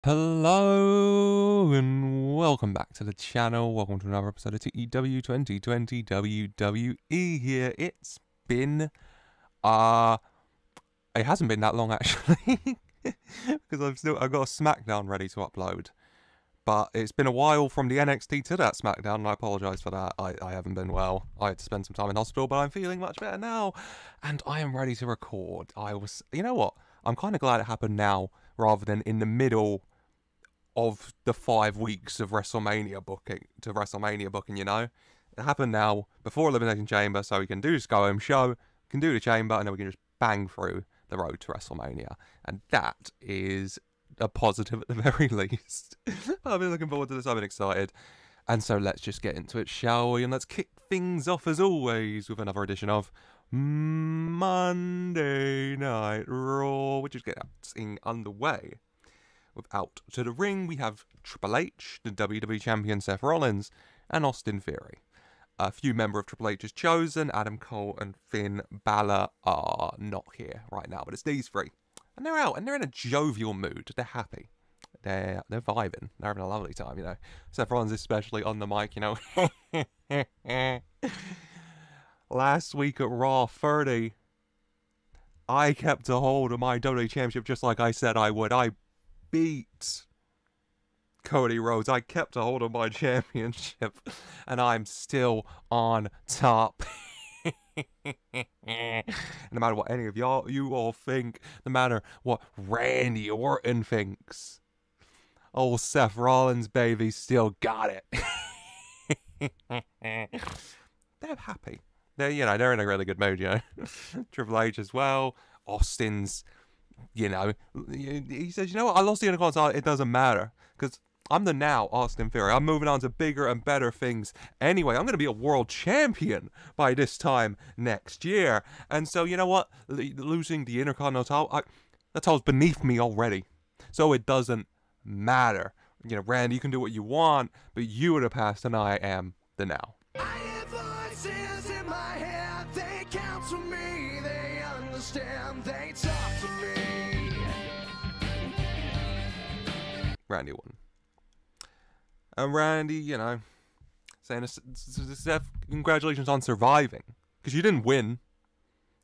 Hello and welcome back to the channel. Welcome to another episode of TEW 2020 WWE here. It's been it hasn't been that long actually because I've got a Smackdown ready to upload. But it's been a while from the NXT to that Smackdown, and I apologise for that. I haven't been well. I had to spend some time in hospital, but I'm feeling much better now, and I am ready to record. You know what? I'm kind of glad it happened now rather than in the middle of the 5 weeks of WrestleMania booking, you know? It happened now, before Elimination Chamber, so we can do this go-home show, we can do the Chamber, and then we can just bang through the road to WrestleMania. And that is a positive at the very least. I've been looking forward to this, I've been excited. And so let's just get into it, shall we? And let's kick things off, as always, with another edition of Monday Night Raw, which is getting underway. Out to the ring, we have Triple H, the WWE Champion Seth Rollins, and Austin Theory. A few members of Triple H is chosen. Adam Cole and Finn Balor are not here right now, but it's these three. And they're out, and they're in a jovial mood. They're happy. They're vibing. They're having a lovely time, you know. Seth Rollins especially on the mic, you know. Last week at Raw 30, I kept a hold of my WWE Championship just like I said I would. I beat Cody Rhodes. I kept a hold of my championship, and I'm still on top. No matter what any of you all think, no matter what Randy Orton thinks, old Seth Rollins, baby, still got it. They're happy. They're in a really good mood, you know. Triple H as well. Austin's, you know, he says, you know what, I lost the Intercontinental, it doesn't matter, because I'm the now Austin Theory. I'm moving on to bigger and better things anyway. I'm going to be a world champion by this time next year. And so, you know what, losing the Intercontinental, that title's beneath me already. So it doesn't matter. You know, Randy, you can do what you want, but you are the past and I am the now. I hear voices in my head, they counsel me, they understand, they talk to me. Randy won. And Randy, you know, saying, Seth, congratulations on surviving. Because you didn't win.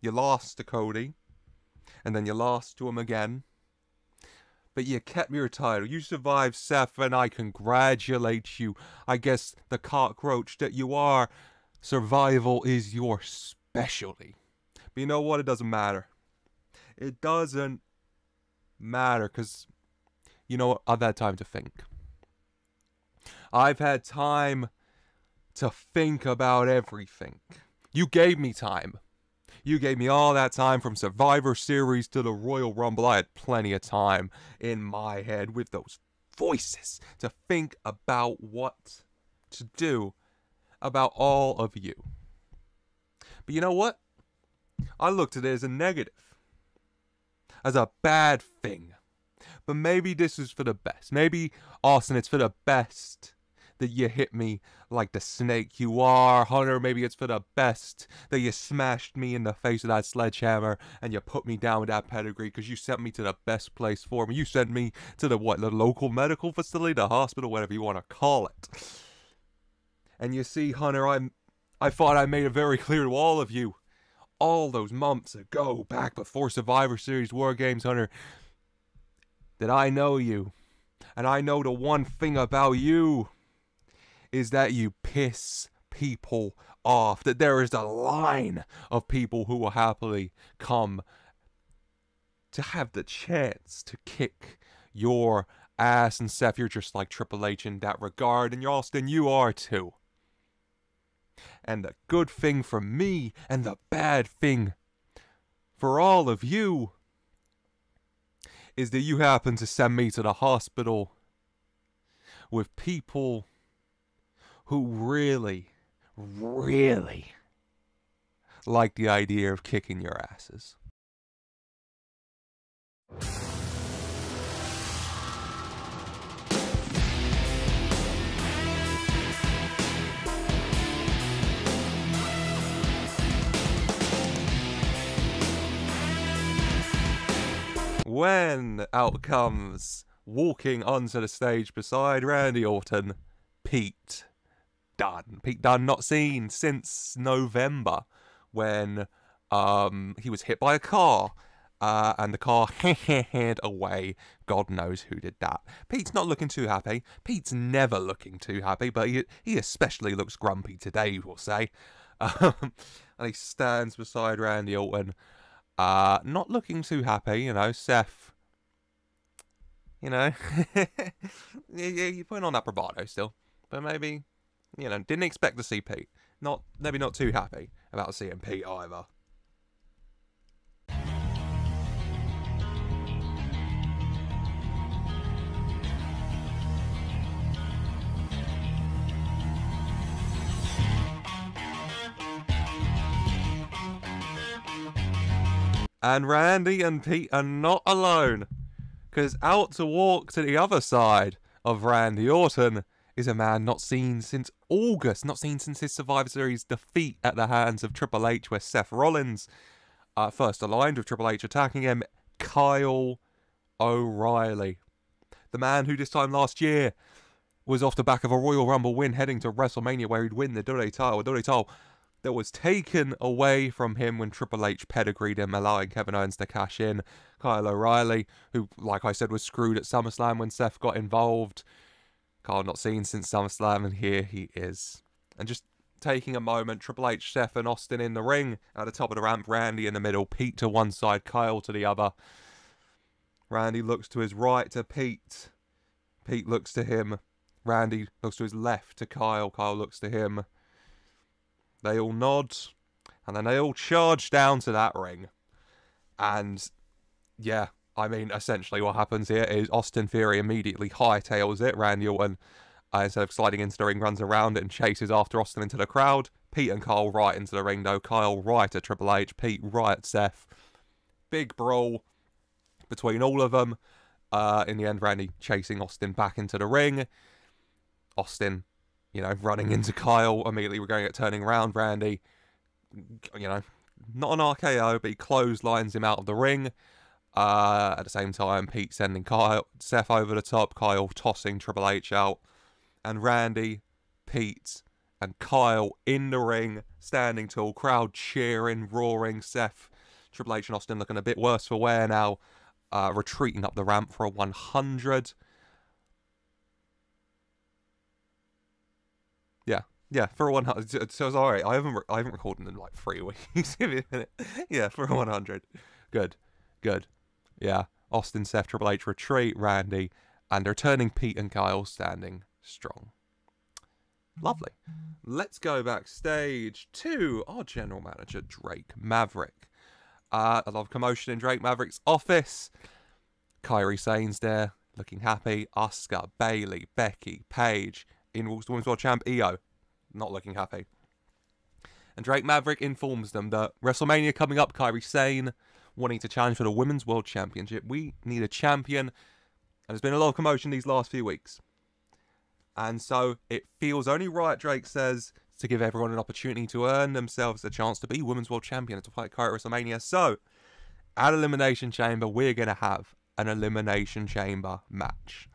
You lost to Cody. And then you lost to him again. But you kept your title. You survived, Seth, and I congratulate you. I guess the cockroach that you are, survival is your specialty. But you know what? It doesn't matter. It doesn't matter, because, you know what? I've had time to think. I've had time to think about everything. You gave me time. You gave me all that time from Survivor Series to the Royal Rumble. I had plenty of time in my head with those voices to think about what to do about all of you. But you know what? I looked at it as a negative. As a bad thing. But maybe this is for the best. Maybe, Austin, it's for the best that you hit me like the snake you are. Hunter, maybe it's for the best that you smashed me in the face with that sledgehammer and you put me down with that pedigree, because you sent me to the best place for me. You sent me to the local medical facility, the hospital, whatever you want to call it. And you see, Hunter, I thought I made it very clear to all of you all those months ago, back before Survivor Series War Games, Hunter, that I know you. And I know the one thing about you is that you piss people off. That there is a line of people who will happily come to have the chance to kick your ass. And Seth, you're just like Triple H in that regard. And Austin, you are too. And the good thing for me and the bad thing for all of you is that you happen to send me to the hospital with people who really, really like the idea of kicking your asses. when out comes walking onto the stage beside Randy Orton, Pete Dunne. Pete Dunne not seen since November when he was hit by a car. And the car headed away. God knows who did that. Pete's not looking too happy. Pete's never looking too happy, but he especially looks grumpy today, we'll say. And he stands beside Randy Orton, not looking too happy, you know. Seth, you know, you're putting on that bravado still, but maybe, you know, didn't expect to see Pete. Maybe not too happy about seeing Pete either. And Randy and Pete are not alone, because out to walk to the other side of Randy Orton is a man not seen since August, not seen since his Survivor Series defeat at the hands of Triple H, where Seth Rollins first aligned with Triple H attacking him, Kyle O'Reilly. The man who this time last year was off the back of a Royal Rumble win heading to WrestleMania where he'd win the WWE title, that was taken away from him when Triple H pedigreed him, allowing Kevin Owens to cash in. Kyle O'Reilly, who, like I said, was screwed at SummerSlam when Seth got involved. Kyle not seen since SummerSlam, and here he is. And just taking a moment, Triple H, Seth and Austin in the ring. At the top of the ramp, Randy in the middle, Pete to one side, Kyle to the other. Randy looks to his right to Pete. Pete looks to him. Randy looks to his left to Kyle. Kyle looks to him. They all nod, and then they all charge down to that ring. And, yeah, I mean, essentially what happens here is Austin Theory immediately hightails it. Randy Orton, instead of sliding into the ring, runs around it and chases after Austin into the crowd. Pete and Kyle right into the ring, though. Kyle right at Triple H, Pete right at Seth. Big brawl between all of them. In the end, Randy chasing Austin back into the ring. Austin, you know, running into Kyle, immediately regretting it, turning around. Randy, you know, not an RKO, but he clotheslines him out of the ring. At the same time, Pete sending Seth over the top, Kyle tossing Triple H out. And Randy, Pete, and Kyle in the ring, standing tall, crowd cheering, roaring. Seth, Triple H and Austin looking a bit worse for wear now, retreating up the ramp for a 100. Yeah, for a 100. So it's alright. I haven't recorded in like 3 weeks. Give me a minute. Yeah, for a 100. Good. Yeah, Austin, Seth, Triple H retreat, Randy, and they're turning Pete and Kyle standing strong. Lovely. Let's go backstage to our general manager, Drake Maverick. A lot of commotion in Drake Maverick's office. Kairi Sane's there, looking happy. Asuka, Bayley, Becky, Paige, in Women's World Champ, Io, not looking happy. And Drake Maverick informs them that WrestleMania coming up, Kairi Sane wanting to challenge for the Women's World Championship. We need a champion. And there's been a lot of commotion these last few weeks. And so it feels only right, Drake says, to give everyone an opportunity to earn themselves a chance to be Women's World Champion and to fight Kairi at WrestleMania. So, at Elimination Chamber, we're going to have an Elimination Chamber match.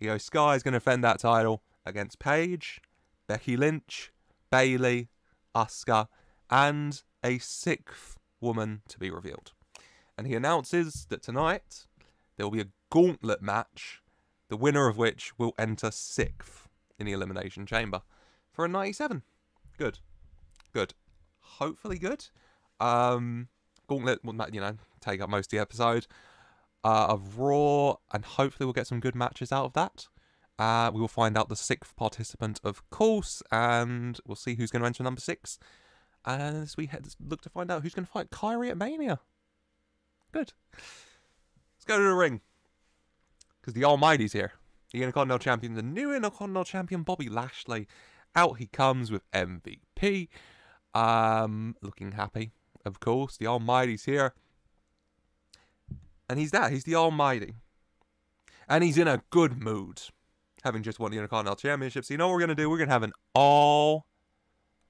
Io Sky is going to defend that title against Paige, Becky Lynch, Bayley, Asuka, and a 6th woman to be revealed. And he announces that tonight there will be a Gauntlet match, the winner of which will enter 6th in the Elimination Chamber for a 97. Good. Hopefully good. Gauntlet will, you know, take up most of the episode of Raw, and hopefully we'll get some good matches out of that. We will find out the 6th participant, of course, and we'll see who's going to enter number 6 as we look to find out who's going to fight Kairi at Mania. Good. Let's go to the ring, because the Almighty's here. The Intercontinental Champion, the new Intercontinental Champion, Bobby Lashley. Out he comes with MVP. Looking happy, of course. The Almighty's here. And he's the Almighty. And he's in a good mood, having just won the Intercontinental Championship. So you know what we're going to do? We're going to have an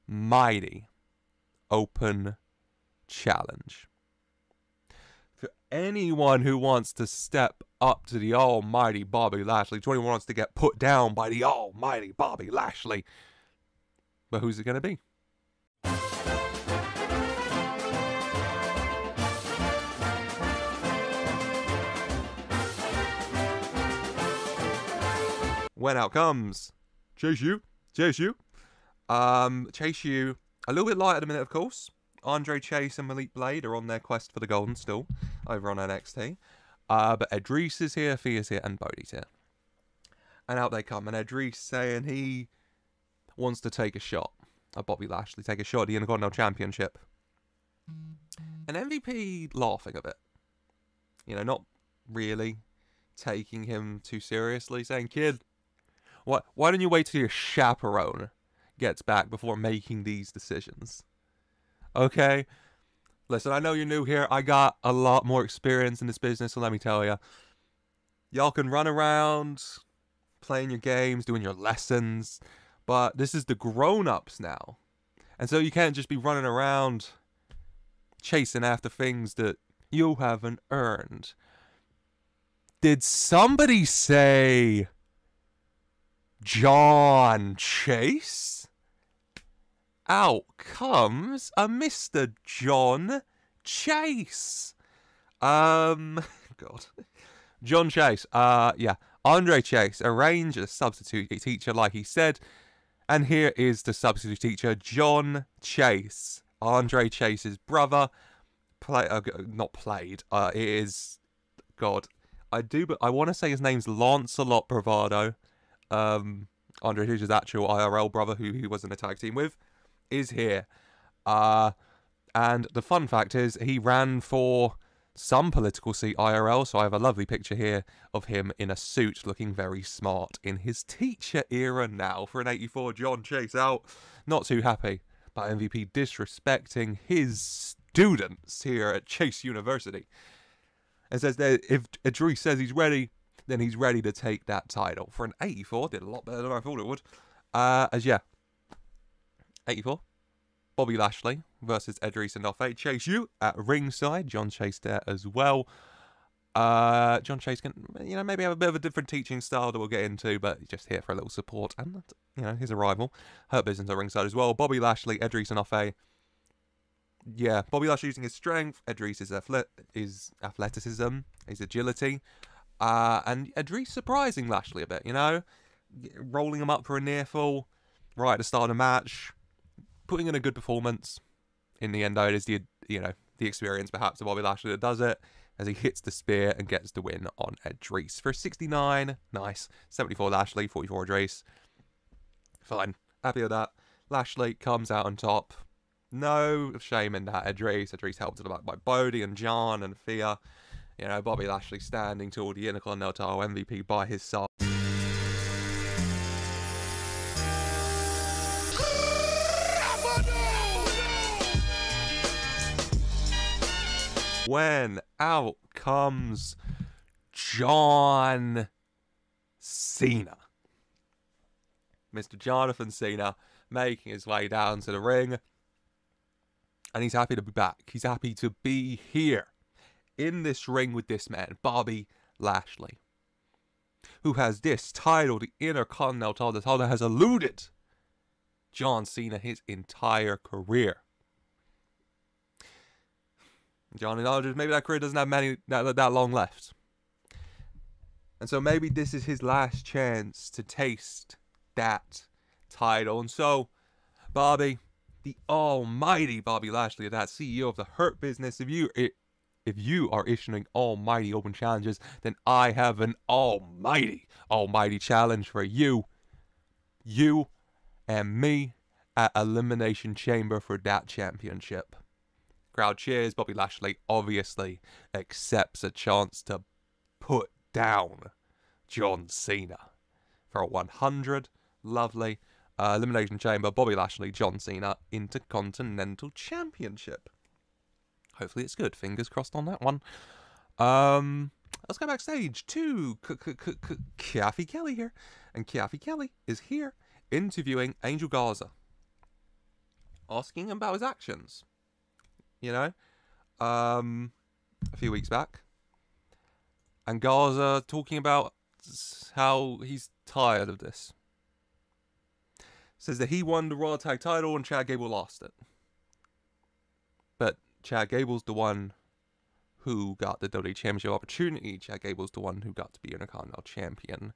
Almighty Open Challenge. for anyone who wants to step up to the almighty Bobby Lashley, to anyone who wants to get put down by the almighty Bobby Lashley. But who's it going to be? When out comes Chase U. Chase U, a little bit light at the minute, of course. Andre Chase and Malik Blade are on their quest for the golden still over on NXT. But Edris is here, Thea's here, and Bodhi's here. And out they come. And Edris saying he wants to take a shot at Bobby Lashley, take a shot at the Intercontinental Championship. And MVP laughing a bit. You know, not really taking him too seriously, saying, kid, why don't you wait till your chaperone gets back before making these decisions? Okay? Listen, I know you're new here. I got a lot more experience in this business, so let me tell you. Y'all can run around, playing your games, doing your lessons, but this is the grown-ups now. And so you can't just be running around chasing after things that you haven't earned. Did somebody say John Chase? Out comes a Mr. John Chase. God. John Chase. Yeah. Andre Chase arranged a substitute teacher, like he said. And here is the substitute teacher, John Chase. Andre Chase's brother. Not played. It is... God. But I want to say his name's Lancelot Bravado. Andre Chase's actual IRL brother, who he was in a tag team with, is here. And the fun fact is, he ran for some political seat IRL, so I have a lovely picture here of him in a suit looking very smart in his teacher era now. For an 84, John Chase out. Not too happy about MVP disrespecting his students here at Chase University. And says that if Idris says he's ready, then he's ready to take that title. For an 84, did a lot better than I thought it would. 84. Bobby Lashley versus Idris Enofe. Chase U at ringside. John Chase there as well. John Chase can, maybe have a bit of a different teaching style that we'll get into, but he's just here for a little support. And, his arrival. Hurt Business at ringside as well. Bobby Lashley, Idris Enofe. Yeah, Bobby Lashley using his strength. Idris is athleticism, his agility. And Idris surprising Lashley a bit, rolling him up for a near fall right at the start of the match, putting in a good performance. In the end, though, it is the experience perhaps of Bobby Lashley that does it, as he hits the spear and gets the win on Idris for 69. Nice. 74 Lashley, 44 Idris. Fine. Happy with that. Lashley comes out on top. No shame in that. Idris helped to the back by Bodhi and John and Thea. Bobby Lashley standing toward the Intercontinental MVP by his side. When out comes John Cena. Mr. Jonathan Cena making his way down to the ring. And he's happy to be back. He's happy to be here in this ring with this man, Bobby Lashley, who has this title, the Intercontinental title, the title that has eluded John Cena his entire career. John acknowledges maybe that career doesn't have that long left. And so maybe this is his last chance to taste that title. And so, Bobby, the almighty Bobby Lashley, that CEO of the Hurt Business, if you are issuing almighty open challenges, then I have an almighty challenge for you. You and me at Elimination Chamber for that championship. Crowd cheers. Bobby Lashley obviously accepts a chance to put down John Cena for a 100. Lovely. Elimination Chamber, Bobby Lashley, John Cena, Intercontinental Championship. Hopefully it's good. Fingers crossed on that one. Let's go backstage to Kathy Kelly here. And Kathy Kelly is here interviewing Angel Garza. Asking him about his actions. a few weeks back. And Garza talking about how he's tired of this. Says that he won the Raw Tag title and Chad Gable lost it. But Chad Gable's the one who got the WWE Championship opportunity. Chad Gable's the one who got to be Intercontinental Champion.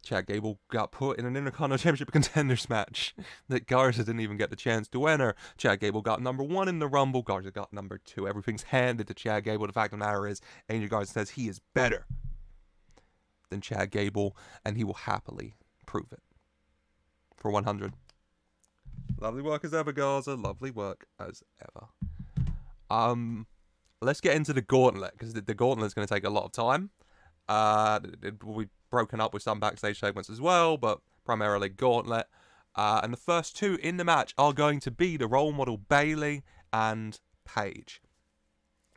Chad Gable got put in an Intercontinental Championship Contenders match that Garza didn't even get the chance to enter. Chad Gable got number 1 in the Rumble. Garza got number 2. Everything's handed to Chad Gable. The fact of the matter is, Angel Garza says he is better than Chad Gable, and he will happily prove it. For 100. Lovely work as ever, Garza. Lovely work as ever. Let's get into the Gauntlet, because the Gauntlet's going to take a lot of time. We've broken up with some backstage segments as well, but primarily Gauntlet. And the first 2 in the match are going to be the role model Bayley and Paige.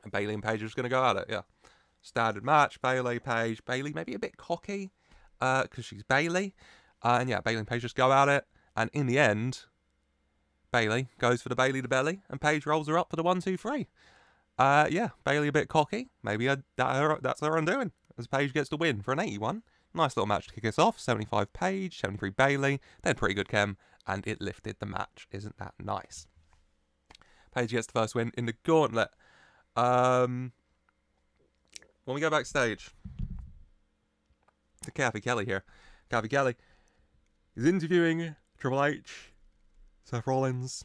And Bayley and Paige are just going to go at it, yeah. Standard match, Bayley, Paige. Bayley maybe a bit cocky, because she's Bayley. And yeah, Bayley and Paige just go at it. And in the end, Bayley goes for the Bayley to belly, and Paige rolls her up for the 1, 2, 3. Yeah, Bayley a bit cocky. Maybe that's her undoing, as Paige gets the win for an 81. Nice little match to kick us off. 75 Paige, 73 Bayley. Then pretty good chem, and it lifted the match. Isn't that nice? Paige gets the first win in the Gauntlet. When we go backstage to Kathy Kelly here. Kathy Kelly is interviewing Triple H, Seth Rollins,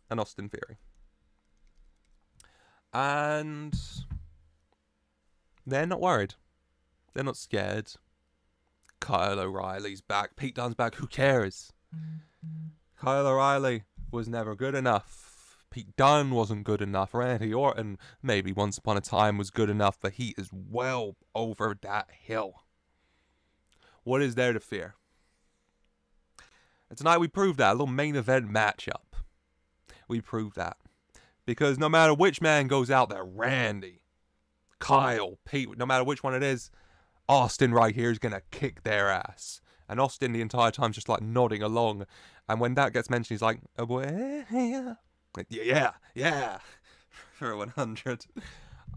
and Austin Theory. And they're not worried. They're not scared. Kyle O'Reilly's back. Pete Dunne's back. Who cares? Kyle O'Reilly was never good enough. Pete Dunne wasn't good enough. Randy Orton, maybe once upon a time, was good enough, but he is well over that hill. What is there to fear? And tonight we proved that. A little main event matchup. We proved that. Because no matter which man goes out there, Randy, Kyle, Pete, no matter which one it is, Austin right here is going to kick their ass. And Austin the entire time is just like nodding along. And when that gets mentioned, he's like, oh, boy, yeah. For 100.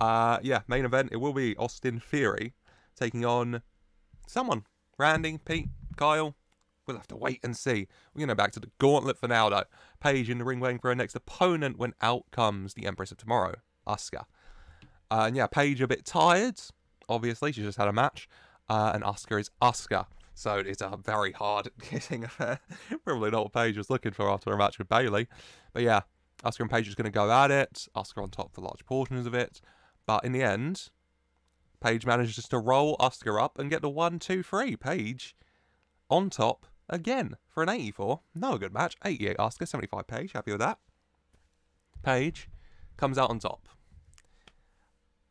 Yeah, main event, it will be Austin Theory taking on someone. Randy, Pete, Kyle. We'll have to wait and see. We're going to go back to the Gauntlet for now, though. Paige in the ring waiting for her next opponent when out comes the Empress of Tomorrow, Asuka. And yeah, Paige a bit tired. Obviously, she just had a match. And Asuka is Asuka. So it's a very hard hitting affair. Probably not what Paige was looking for after a match with Bayley. But yeah, Asuka and Paige is going to go at it. Asuka on top for large portions of it. But in the end, Paige manages to roll Asuka up and get the 1, 2, 3. Paige on top again for an 84. No good match. 88 Asuka, 75 Paige. Happy with that. Paige comes out on top.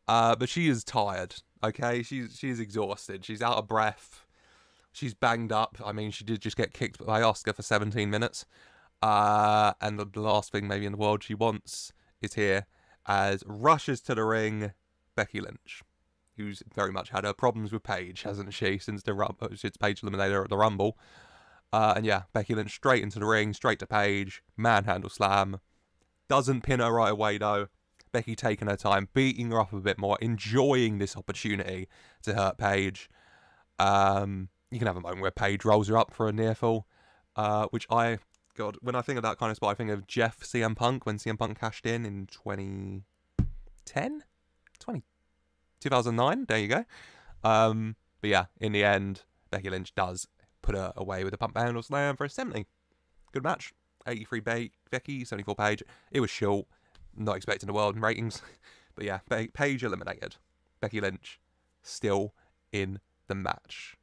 But she is tired. Okay, she's exhausted. She's out of breath. She's banged up. I mean, she did just get kicked by Asuka for 17 minutes. And the last thing maybe in the world she wants is here as rushes to the ring Becky Lynch, who's very much had her problems with Paige, hasn't she, since Paige eliminated her at the Rumble. And yeah, Becky Lynch straight into the ring, straight to Paige, manhandle slam. Doesn't pin her right away though. Becky taking her time, beating her up a bit more, enjoying this opportunity to hurt Paige. You can have a moment where Paige rolls her up for a near fall, which God, when I think of that kind of spot, I think of Jeff CM Punk when CM Punk cashed in 2010? 2009? There you go. But yeah, in the end, Becky Lynch does put her away with a pump handle slam for a 70. Good match. 83 Becky, 74 Paige. It was short. Not expecting the world in ratings. But yeah, Paige eliminated. Becky Lynch still in the match.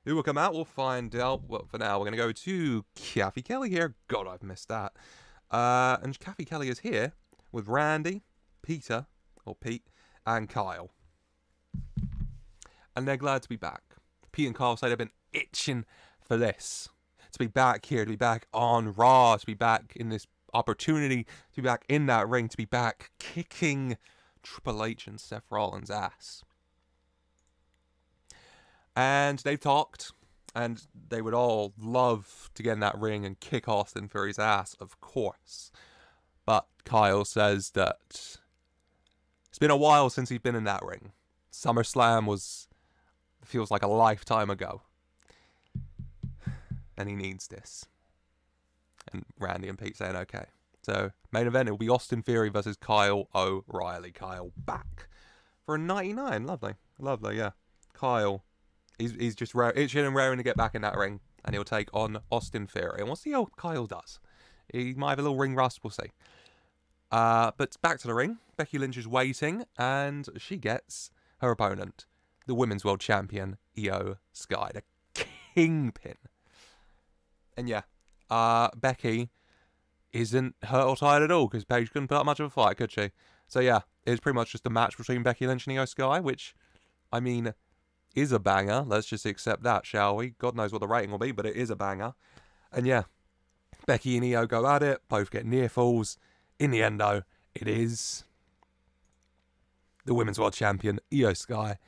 Who will come out? We'll find out. Well, for now, we're going to go to Kathy Kelly here. God, I've missed that. And Kathy Kelly is here with Randy, Pete, and Kyle. And they're glad to be back. Pete and Kyle say they've been itching for this. To be back here, to be back on Raw, to be back in this opportunity, to be back in that ring, to be back kicking Triple H and Seth Rollins' ass. And they've talked, and they would all love to get in that ring and kick Austin Theory's ass, of course. But Kyle says that It's been a while since he's been in that ring. SummerSlam feels like a lifetime ago. And he needs this. And Randy and Pete saying okay. So, main event, it will be Austin Theory versus Kyle O'Reilly. Kyle back for a 99. Lovely. Lovely, yeah. Kyle, he's just itching and raring to get back in that ring. And he'll take on Austin Theory. And we'll see how Kyle does. He might have a little ring rust, we'll see. But back to the ring. Becky Lynch is waiting, and she gets her opponent, the Women's World Champion, Io Sky, the kingpin. And yeah, Becky isn't hurt or tired at all, because Paige couldn't put up much of a fight, could she? So yeah, it's pretty much just a match between Becky Lynch and Io Sky, which, I mean, is a banger. Let's just accept that, shall we? God knows what the rating will be, but it is a banger. And yeah, Becky and Io go at it, both get near falls. In the end, though, it is the Women's World Champion, Io Sky,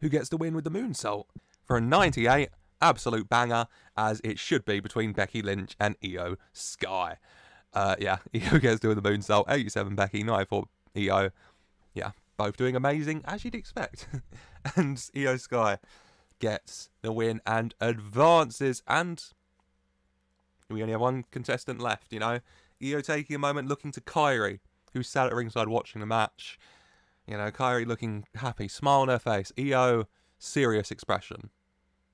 who gets the win with the moonsault for a 98. Absolute banger, as it should be between Becky Lynch and Io Sky. Yeah, Io gets doing the moonsault. 87 Becky, 94 Io. Yeah, both doing amazing, as you'd expect. And Io Sky gets the win and advances. And we only have one contestant left, you know. Io taking a moment looking to Kairi, who sat at ringside watching the match. You know, Kairi looking happy, smile on her face. Io, serious expression.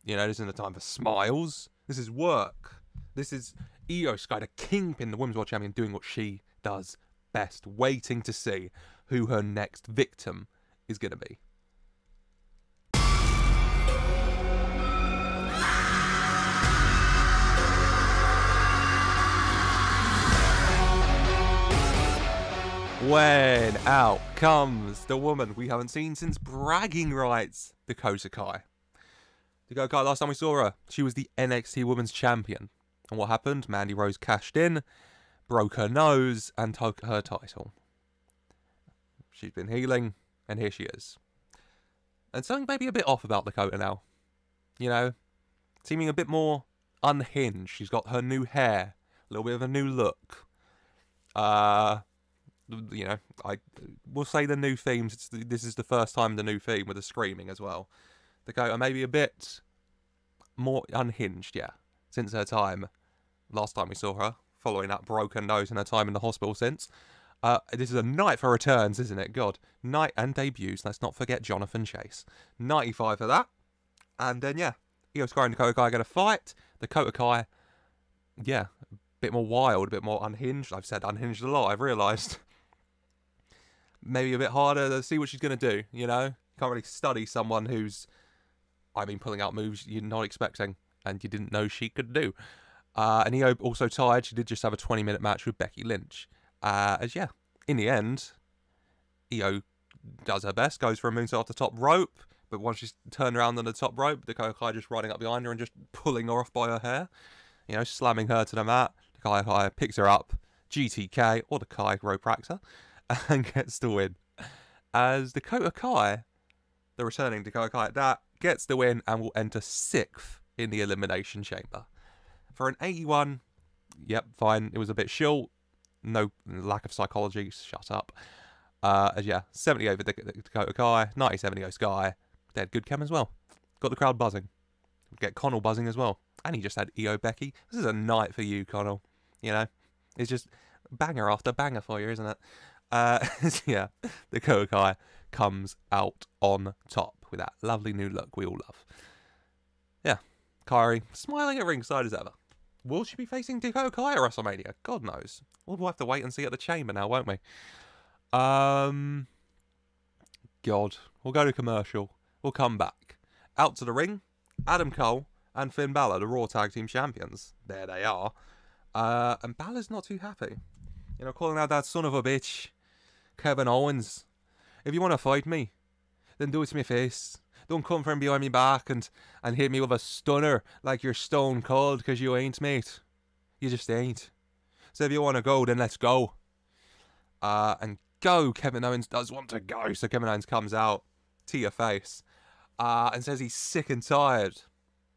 You know, this isn't a time for smiles. This is work. This is Io Sky, the kingpin, the Women's World Champion, doing what she does best, waiting to see who her next victim is going to be. When out comes the woman we haven't seen since bragging rights, Dakota Kai. Dakota Kai, last time we saw her, she was the NXT Women's Champion. And what happened? Mandy Rose cashed in, broke her nose, and took her title. She's been healing, and here she is. And something maybe a bit off about Dakota now. You know, seeming a bit more unhinged. She's got her new hair, a little bit of a new look. You know, we'll say the new themes. This is the first time the new theme with the screaming as well. Dakota maybe a bit more unhinged, yeah, since her time. Last time we saw her, following that broken nose and her time in the hospital since. This is a night for returns, isn't it? God. Night and debuts. Let's not forget Jonathan Chase. 95 for that. And then, yeah, Io Sky and Dakota Kai are going to fight. Dakota Kai, yeah, a bit more wild, a bit more unhinged. I've said unhinged a lot, I've realised. Maybe a bit harder to see what she's going to do, you know? You can't really study someone who's, I mean, pulling out moves you're not expecting and you didn't know she could do. And Io also tired. She did just have a 20-minute match with Becky Lynch. As, yeah, in the end, Io does her best, goes for a moonsault off the top rope, but once she's turned around on the top rope, Dakota Kai just riding up behind her and just pulling her off by her hair, you know, slamming her to the mat. Dakota Kai picks her up, GTK, or the Kai chiropractor, and gets the win. As Dakota Kai, the returning Dakota Kai at that, gets the win and will enter 6th in the Elimination Chamber. For an 81, yep, fine, it was a bit short. No lack of psychology, shut up. As yeah, 78 for Dakota Kai, 97 Io Sky. They had good chem as well. Got the crowd buzzing. Get Connell buzzing as well. And he just had Io Becky. This is a night for you, Connell. You know, it's just banger after banger for you, isn't it? Yeah, Dakota Kai comes out on top with that lovely new look we all love. Yeah, Kairi smiling at ringside as ever. Will she be facing Dakota Kai at WrestleMania? God knows. We'll have to wait and see at the chamber now, won't we? God. We'll go to commercial. We'll come back. Out to the ring, Adam Cole and Finn Balor, the Raw Tag Team Champions. There they are. And Balor's not too happy. You know, calling out that son of a bitch, Kevin Owens. If you want to fight me, then do it to my face. Don't come from behind me back and hit me with a stunner like you're stone cold, because you ain't, mate. You just ain't. So if you want to go, then let's go. And go, Kevin Owens does want to go. So Kevin Owens comes out to your face and says he's sick and tired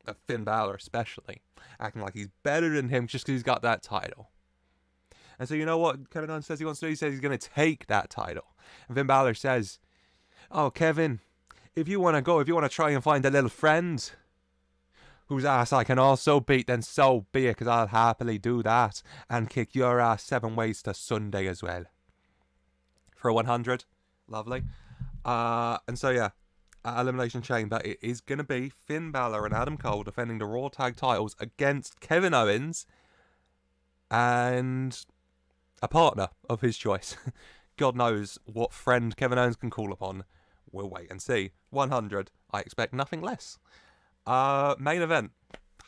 of Finn Balor especially, acting like he's better than him just because he's got that title. And so you know what Kevin Owens says he wants to do? He says he's going to take that title. And Finn Balor says Oh, Kevin, if you want to try and find a little friend whose ass I can also beat, then so be it, because I'll happily do that and kick your ass 7 ways to Sunday as well. For a 100. Lovely. And so, yeah, at Elimination Chamber, it is going to be Finn Balor and Adam Cole defending the Raw Tag titles against Kevin Owens and a partner of his choice. God knows what friend Kevin Owens can call upon. We'll wait and see. 100. I expect nothing less. Main event.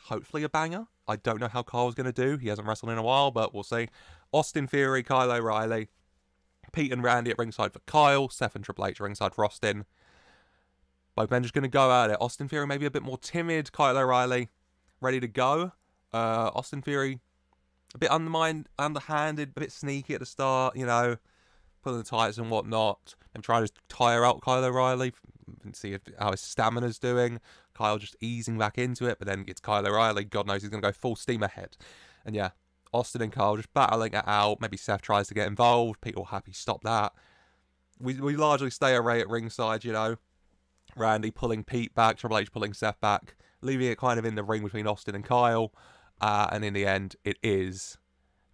Hopefully a banger. I don't know how Kyle's going to do. He hasn't wrestled in a while, but we'll see. Austin Theory, Kyle O'Reilly. Pete and Randy at ringside for Kyle. Seth and Triple H ringside for Austin. Both men just going to go at it. Austin Theory maybe a bit more timid. Kyle O'Reilly ready to go. Austin Theory a bit underhanded, a bit sneaky at the start, you know, pulling the tights and whatnot. I'm trying to tire out Kyle O'Reilly and see how his stamina's doing. Kyle just easing back into it, but then it's Kyle O'Reilly. God knows he's going to go full steam ahead. And yeah, Austin and Kyle just battling it out. Maybe Seth tries to get involved. Pete will happy stop that. We largely stay array at ringside, you know. Randy pulling Pete back, Triple H pulling Seth back, leaving it kind of in the ring between Austin and Kyle. And in the end, it is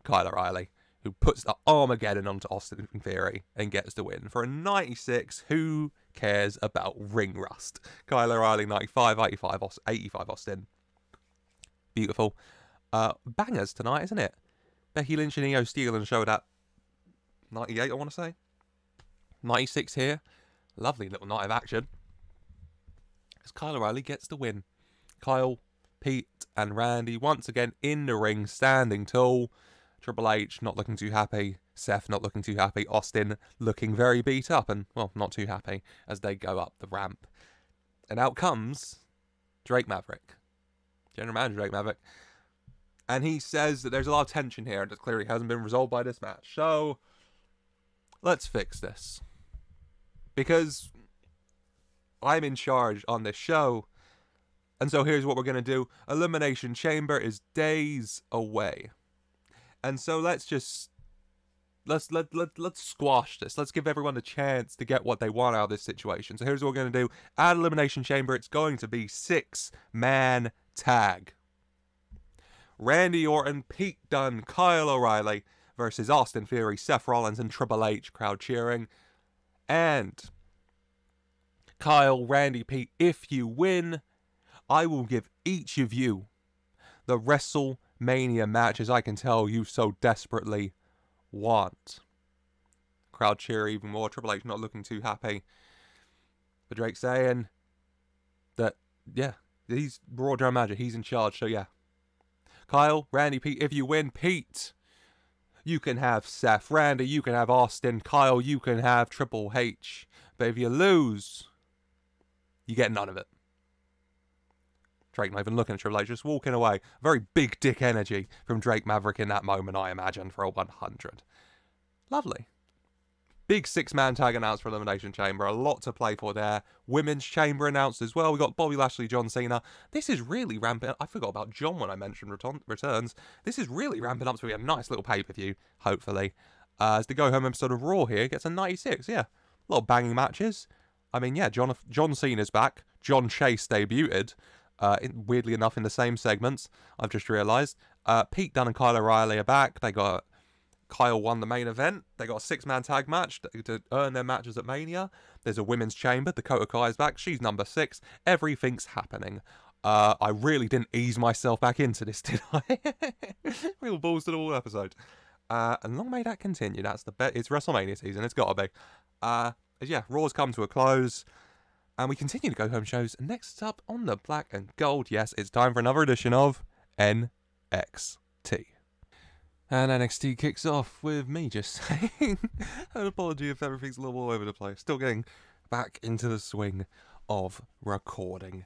Kyle O'Reilly who puts the Armageddon onto Austin Theory and gets the win. For a 96, who cares about ring rust? Kyle O'Reilly 95, 85 Austin. Beautiful. Bangers tonight, isn't it? Becky Lynch and Io Steele showed at 98, I want to say. 96 here. Lovely little night of action. As Kyle O'Reilly gets the win. Kyle, Pete and Randy once again in the ring, standing tall. Triple H not looking too happy. Seth not looking too happy. Austin looking very beat up and, well, not too happy as they go up the ramp. And out comes Drake Maverick. General Manager Drake Maverick. And he says that there's a lot of tension here that clearly hasn't been resolved by this match. So, let's fix this. Because I'm in charge on this show. And so here's what we're going to do. Elimination Chamber is days away. And so let's squash this. Let's give everyone a chance to get what they want out of this situation. So here's what we're going to do. At Elimination Chamber, it's going to be 6-man tag. Randy Orton, Pete Dunne, Kyle O'Reilly versus Austin Theory, Seth Rollins, and Triple H. Crowd cheering. And Kyle, Randy, Pete, if you win, I will give each of you the WrestleMania matches I can tell you so desperately want. Crowd cheer even more. Triple H not looking too happy. But Drake saying that, yeah, he's Raw General Manager. He's in charge, so yeah. Kyle, Randy, Pete, if you win, Pete, you can have Seth. Randy, you can have Austin. Kyle, you can have Triple H. But if you lose, you get none of it. Drake not even looking at Triple H, just walking away. Very big dick energy from Drake Maverick in that moment, I imagine, for a 100. Lovely. Big 6-man tag announced for Elimination Chamber. A lot to play for there. Women's Chamber announced as well. We got Bobby Lashley, John Cena. This is really ramping up. I forgot about John when I mentioned returns. This is really ramping up to be a nice little pay-per-view, hopefully. As the go-home episode of Raw here gets a 96, yeah. A lot of banging matches. I mean, yeah, John Cena's back. John Chase debuted. Weirdly enough, in the same segments, I've just realised. Pete Dunne and Kyle O'Reilly are back. Kyle won the main event. They got a 6-man tag match to earn their matches at Mania. There's a women's chamber. Dakota Kai's back. She's number 6. Everything's happening. I really didn't ease myself back into this, did I? Real balls to the wall episode. And long may that continue. That's the bet. It's WrestleMania season. It's got to be. Yeah, Raw's come to a close. And we continue to go home shows. Next up on the black and gold, yes, it's time for another edition of NXT. And NXT kicks off with me just saying an apology if everything's a little all over the place. Still getting back into the swing of recording.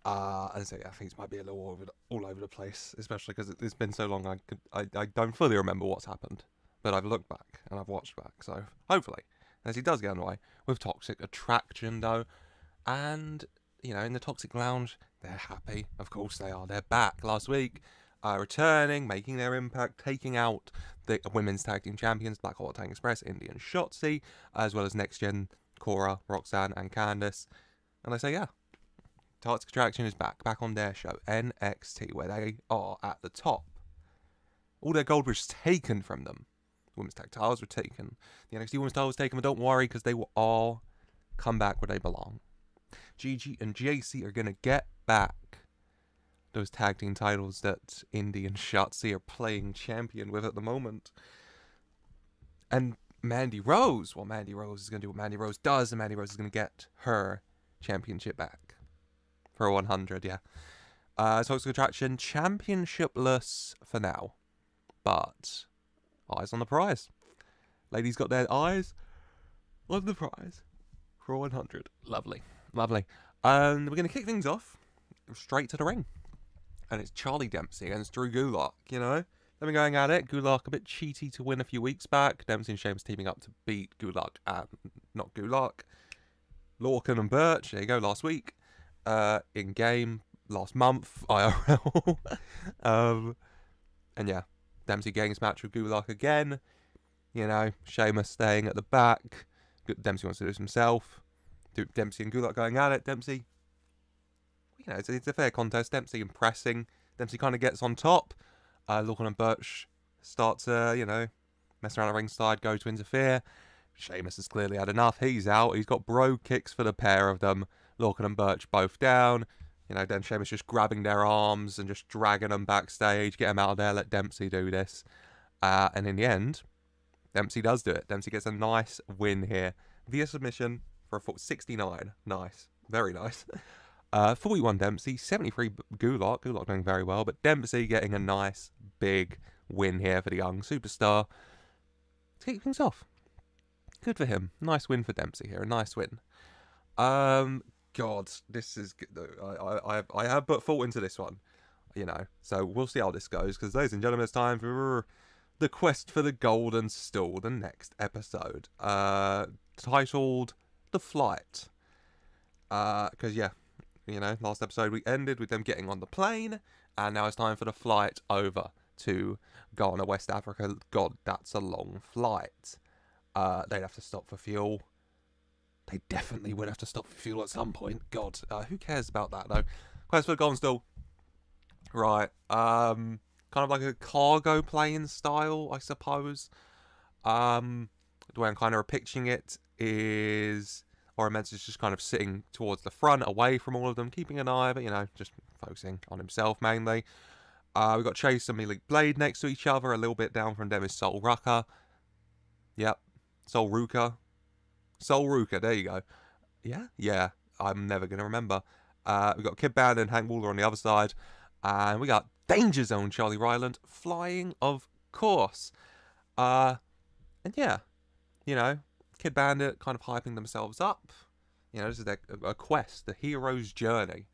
And so yeah, things might be a little all over the place, especially because it's been so long I don't fully remember what's happened. But I've looked back and I've watched back. So hopefully, as he does get underway with Toxic Attraction though. And, you know, in the Toxic Lounge, they're happy. Of course they are. They're back last week. Returning, making their impact, taking out the Women's Tag Team Champions, Black Hole Tag Express, Indian Shotzi, as well as Next Gen Cora, Roxanne, and Candice. And they say, yeah, Toxic Attraction is back on their show, NXT, where they are at the top. All their gold was taken from them. Women's tag titles were taken. The NXT women's title was taken, but don't worry, because they will all come back where they belong. Gigi and JC are going to get back those tag team titles that Indy and Shotzi are playing champion with at the moment. And Mandy Rose is going to do what Mandy Rose does, and Mandy Rose is going to get her championship back. For 100, yeah. Toxic Attraction, championshipless for now. But eyes on the prize. Ladies got their eyes on the prize for 100. Lovely. Lovely. We're going to kick things off straight to the ring. And it's Charlie Dempsey against Drew Gulak, you know. They've been going at it. Gulak a bit cheaty to win a few weeks back. Dempsey and Sheamus teaming up to beat Gulak and not Gulak. Lorcan and Birch, there you go, last week. In game, last month, IRL. And yeah, Dempsey getting his match with Gulak again. You know, Sheamus staying at the back. Dempsey wants to do this himself. Dempsey and Gulak going at it. Dempsey, you know, it's a fair contest. Dempsey impressing. Dempsey kind of gets on top. Lorcan and Birch start to, you know, mess around at ringside, go to interfere. Sheamus has clearly had enough. He's out. He's got bro kicks for the pair of them. Lorcan and Birch both down. You know, then Sheamus just grabbing their arms and just dragging them backstage. Get them out of there. Let Dempsey do this. And in the end, Dempsey does do it. Dempsey gets a nice win here via submission for a 69. Nice. Very nice. 41 Dempsey, 73 Gulak. Gulak doing very well, but Dempsey getting a nice big win here for the young superstar to kick things off. Good for him. Nice win for Dempsey here. A nice win. God, this is I have put thought into this one, you know. So we'll see how this goes, because ladies and gentlemen, it's time for the quest for the golden stool, the next episode, titled The Flight. Because yeah, you know, last episode we ended with them getting on the plane, and now it's time for the flight over to Ghana, West Africa. God, that's a long flight. They'd have to stop for fuel. They definitely would have to stop for fuel at some point. God, who cares about that though? Quest for the golden stool. Right. Kind of like a cargo plane style, I suppose. The way I'm kind of picturing it is Oramen's is just kind of sitting towards the front, away from all of them, keeping an eye, but, you know, just focusing on himself mainly. We've got Chase and Malik Blade next to each other, a little bit down from them is Sol Ruka. Yep. Sol Ruka, there you go. Yeah, I'm never going to remember. We've got Kid Band and Hank Wooler on the other side. And we got Danger Zone Charlie Ryland flying, of course. And yeah, you know, Kid Bandit kind of hyping themselves up. You know, this is a quest, the hero's journey.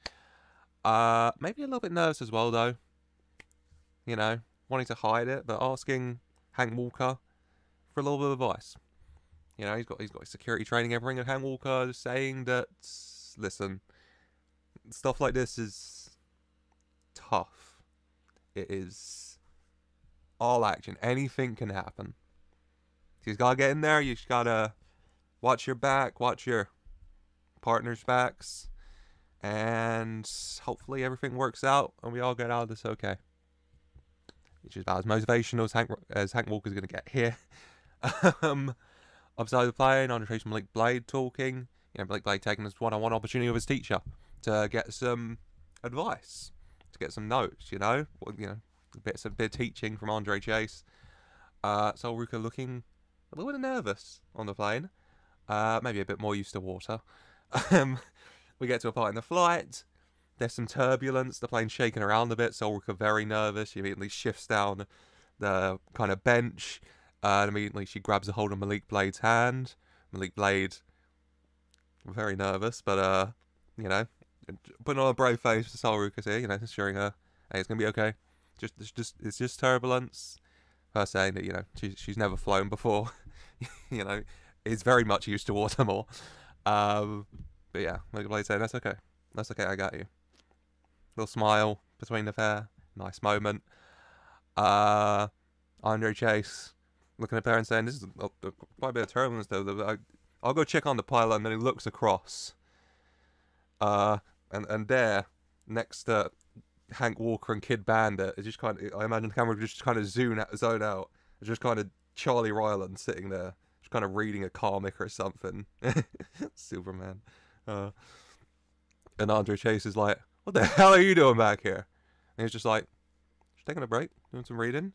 Maybe a little bit nervous as well, though. You know, wanting to hide it, but asking Hank Walker for a little bit of advice. You know, he's got his security training, everything, and Hank Walker saying that, listen, stuff like this is tough. It is all action. Anything can happen. So you gotta get in there. You just gotta watch your back, watch your partner's backs, and hopefully everything works out and we all get out of this okay. Which is about as motivational as Hank Walker's gonna get here. Upside of the plane, Andre Chase and Malik Blade talking. You know, Malik Blade taking this one-on-one opportunity with his teacher to get some advice, to get some notes. You know, a bit of teaching from Andre Chase. Sol Ruka looking a little bit nervous on the plane. Maybe a bit more used to water. We get to a part in the flight. There's some turbulence. The plane's shaking around a bit. Sol Ruka very nervous. She immediately shifts down the kind of bench. And immediately she grabs a hold of Malik Blade's hand. Malik Blade, very nervous, but you know, putting on a brave face for Sol Ruka here. You know, assuring her, hey, it's gonna be okay. It's just turbulence. Her saying that, you know, she's never flown before. You know, is very much used to water more. But yeah, Malik Blade saying that's okay, I got you. Little smile between the pair, nice moment. Andre Chase looking at her and saying, this is quite a bit of turbulence though. I'll go check on the pylon. And then he looks across. And there, next to Hank Walker and Kid Bandit, is just kind of, I imagine the camera would just kind of zone out. It's just kind of Charlie Ryland sitting there, just kind of reading a comic or something. Superman. And Andre Chase is like, what the hell are you doing back here? And he's just like, just taking a break, doing some reading.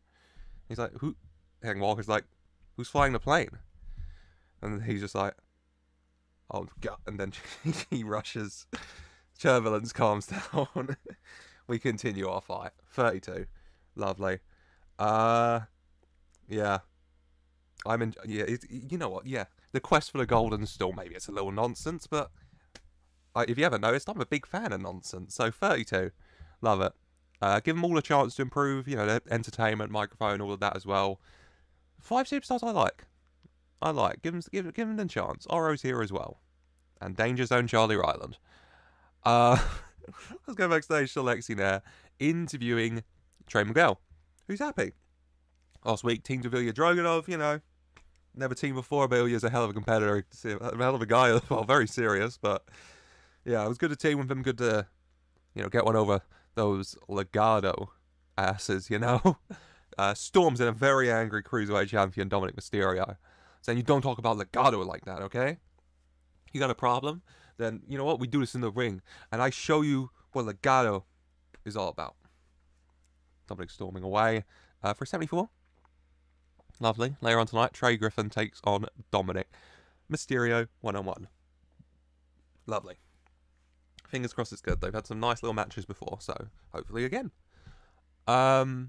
He's like, who? Hank Walker's like, who's flying the plane? And he's just like, oh God. And then he rushes. Turbulence calms down. We continue our fight. 32. Lovely. Yeah. You know what? Yeah. The quest for the golden stool, maybe it's a little nonsense, but if you haven't noticed, I'm a big fan of nonsense. So 32. Love it. Give them all a chance to improve, you know, their entertainment, microphone, all of that as well. 5 superstars I like. Give them a chance. Oro's here as well. And Danger Zone Charlie Ryland. Let's go backstage to Lexi there, interviewing Trey Miguel, who's happy. Last week, teamed with Ilja Draganov, you know, never teamed before, but Ilja's a hell of a competitor, a hell of a guy as well, very serious, but yeah, it was good to team with him, good to, you know, get one over those Legado asses, you know. Storms in a very angry Cruiserweight champion, Dominic Mysterio, saying, you don't talk about Legado like that, okay? You got a problem? Then, you know what, we do this in the ring, and I show you what Legado is all about. Dominic storming away for 74. Lovely. Later on tonight, Trey Griffin takes on Dominic Mysterio one-on-one. Lovely. Fingers crossed it's good. They've had some nice little matches before, so hopefully again. We're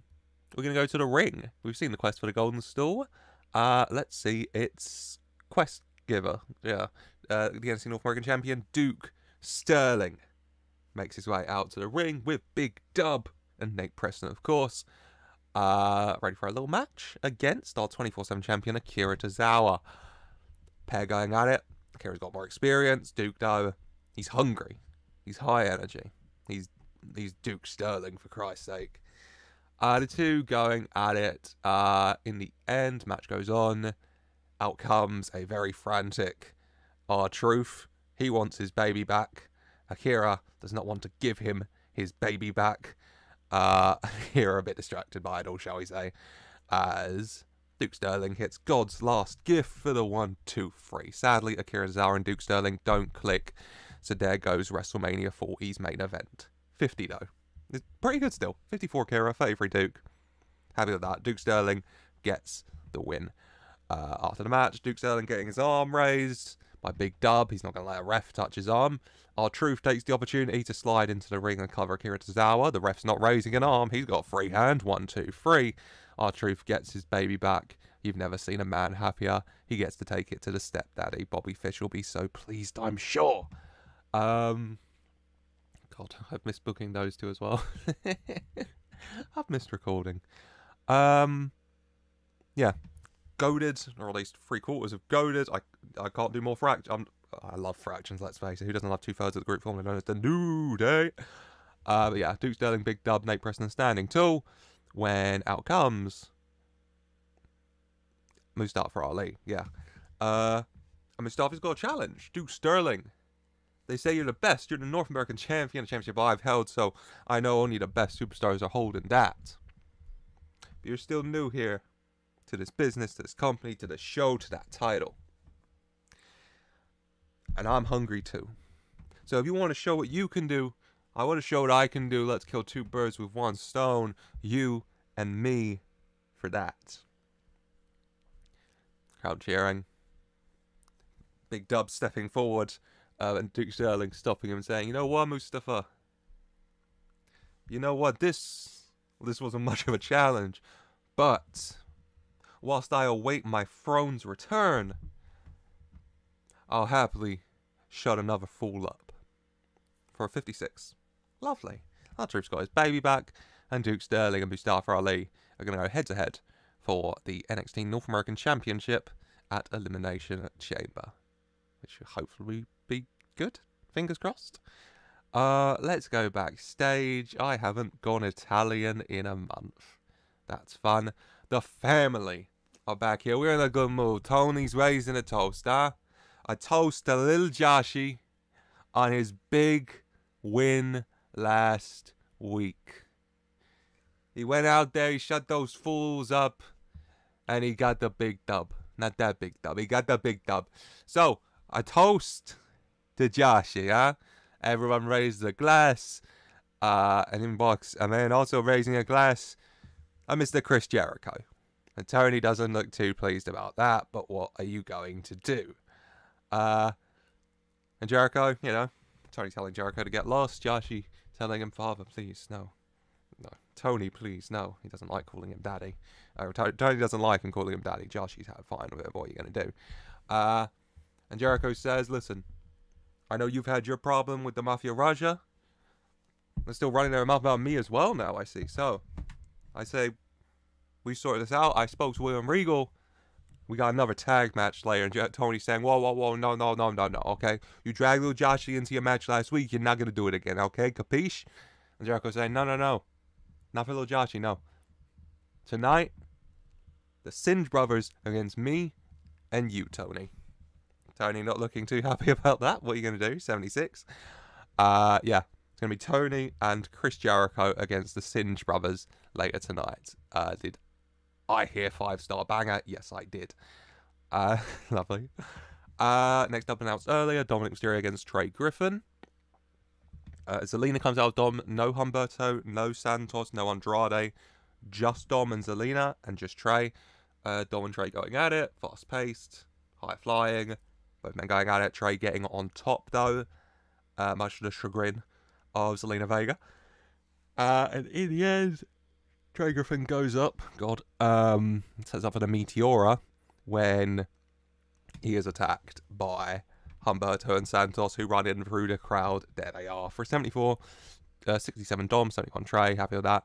going to go to the ring. We've seen the quest for the golden stool. Let's see. It's quest giver. Yeah. The NXT North American champion, Duke Sterling, makes his way out to the ring with Big Dub and Nate Preston, of course. Ready for a little match against our 24/7 champion, Akira Tozawa. Pair going at it. Akira's got more experience. Duke, though, he's hungry. He's high energy. He's Duke Sterling, for Christ's sake. The two going at it. In the end, match goes on. Out comes a very frantic R-Truth. He wants his baby back. Akira does not want to give him his baby back. Akira a bit distracted by it all, shall we say, as Duke Sterling hits God's last gift for the 1-2-3. Sadly, Akira Tozawa and Duke Sterling don't click, so there goes WrestleMania 40's main event. 50 though. It's pretty good still. 54 Akira, 33 Duke. Happy with that. Duke Sterling gets the win. After the match, Duke Sterling getting his arm raised by Big Dub. He's not going to let a ref touch his arm. R-Truth takes the opportunity to slide into the ring and cover Akira Tozawa. The ref's not raising an arm. He's got free hand. 1-2-3. R-Truth gets his baby back. You've never seen a man happier. He gets to take it to the stepdaddy. Bobby Fish will be so pleased, I'm sure. God, I've missed booking those two as well. I've missed recording. Yeah. Goaded, or at least 3/4 of Goaded. I can't do more fractions. I love fractions, let's face it. Who doesn't love 2/3 of the group formerly known as the New Day? But yeah, Duke Sterling, Big Dub, Nate Preston standing tall. When out comes Mustafa Ali, yeah. And Mustafa's got a challenge. Duke Sterling. They say you're the best. You're the North American champion, a championship I've held, so I know only the best superstars are holding that. But you're still new here to this business, to this company, to the show, to that title. And I'm hungry too. So if you want to show what you can do, I want to show what I can do. Let's kill two birds with one stone. You and me for that. Crowd cheering. Big Dub stepping forward. And Duke Sterling stopping him and saying, you know what, Mustafa? You know what, this wasn't much of a challenge. But whilst I await my throne's return, I'll happily shut another fool up. For a 56. Lovely. R-Truth's got his baby back, and Duke Sterling and Mustafa Ali are going to go head-to-head for the NXT North American Championship at Elimination Chamber, which should hopefully be good. Fingers crossed. Let's go backstage. I haven't gone Italian in a month. That's fun. The family are back here. We're in a good mood. Tony's raising a toast, huh? a toast to Lil Joshi on his big win last week. He went out there, he shut those fools up, and he got the big dub. Not that big dub, he got the big dub. So, a toast to Joshi, huh? Everyone raised a glass, and inbox, and then also raising a glass, Mr. Chris Jericho. And Tony doesn't look too pleased about that, but what are you going to do? And Jericho, you know, Tony telling Jericho to get lost, Joshi telling him, Father, please, no. No, Tony, please, no. He doesn't like calling him Daddy. Tony doesn't like him calling him Daddy. Joshi's fine with it. What are you going to do? And Jericho says, listen, I know you've had your problem with the Mafia Raja. They're still running their mouth about me as well now, I see. So, I say, we sorted this out. I spoke to William Regal. We got another tag match later. And Tony's saying, whoa, no, okay? You dragged little Joshi into your match last week. You're not going to do it again, okay? Capiche? And Jericho's saying, no. Not for little Joshi, no. Tonight, the Singe brothers against me and you, Tony. Tony not looking too happy about that. What are you going to do? 76. Yeah. It's going to be Tony and Chris Jericho against the Singe brothers later tonight. Did I hear 5-star banger? Yes, I did. Lovely. Next up, announced earlier, Dominic Mysterio against Trey Griffin. Zelina comes out with Dom, no Humberto, no Santos, no Andrade, just Dom and Zelina, and just Trey. Dom and Trey going at it, fast-paced, high-flying, both men going at it, Trey getting on top, though, much to the chagrin of Zelina Vega. And in the end, Trey Griffin goes up, sets up for the Meteora when he is attacked by Humberto and Santos, who run in through the crowd. There they are. For 74, 67 Dom, 71 Trey. Happy with that.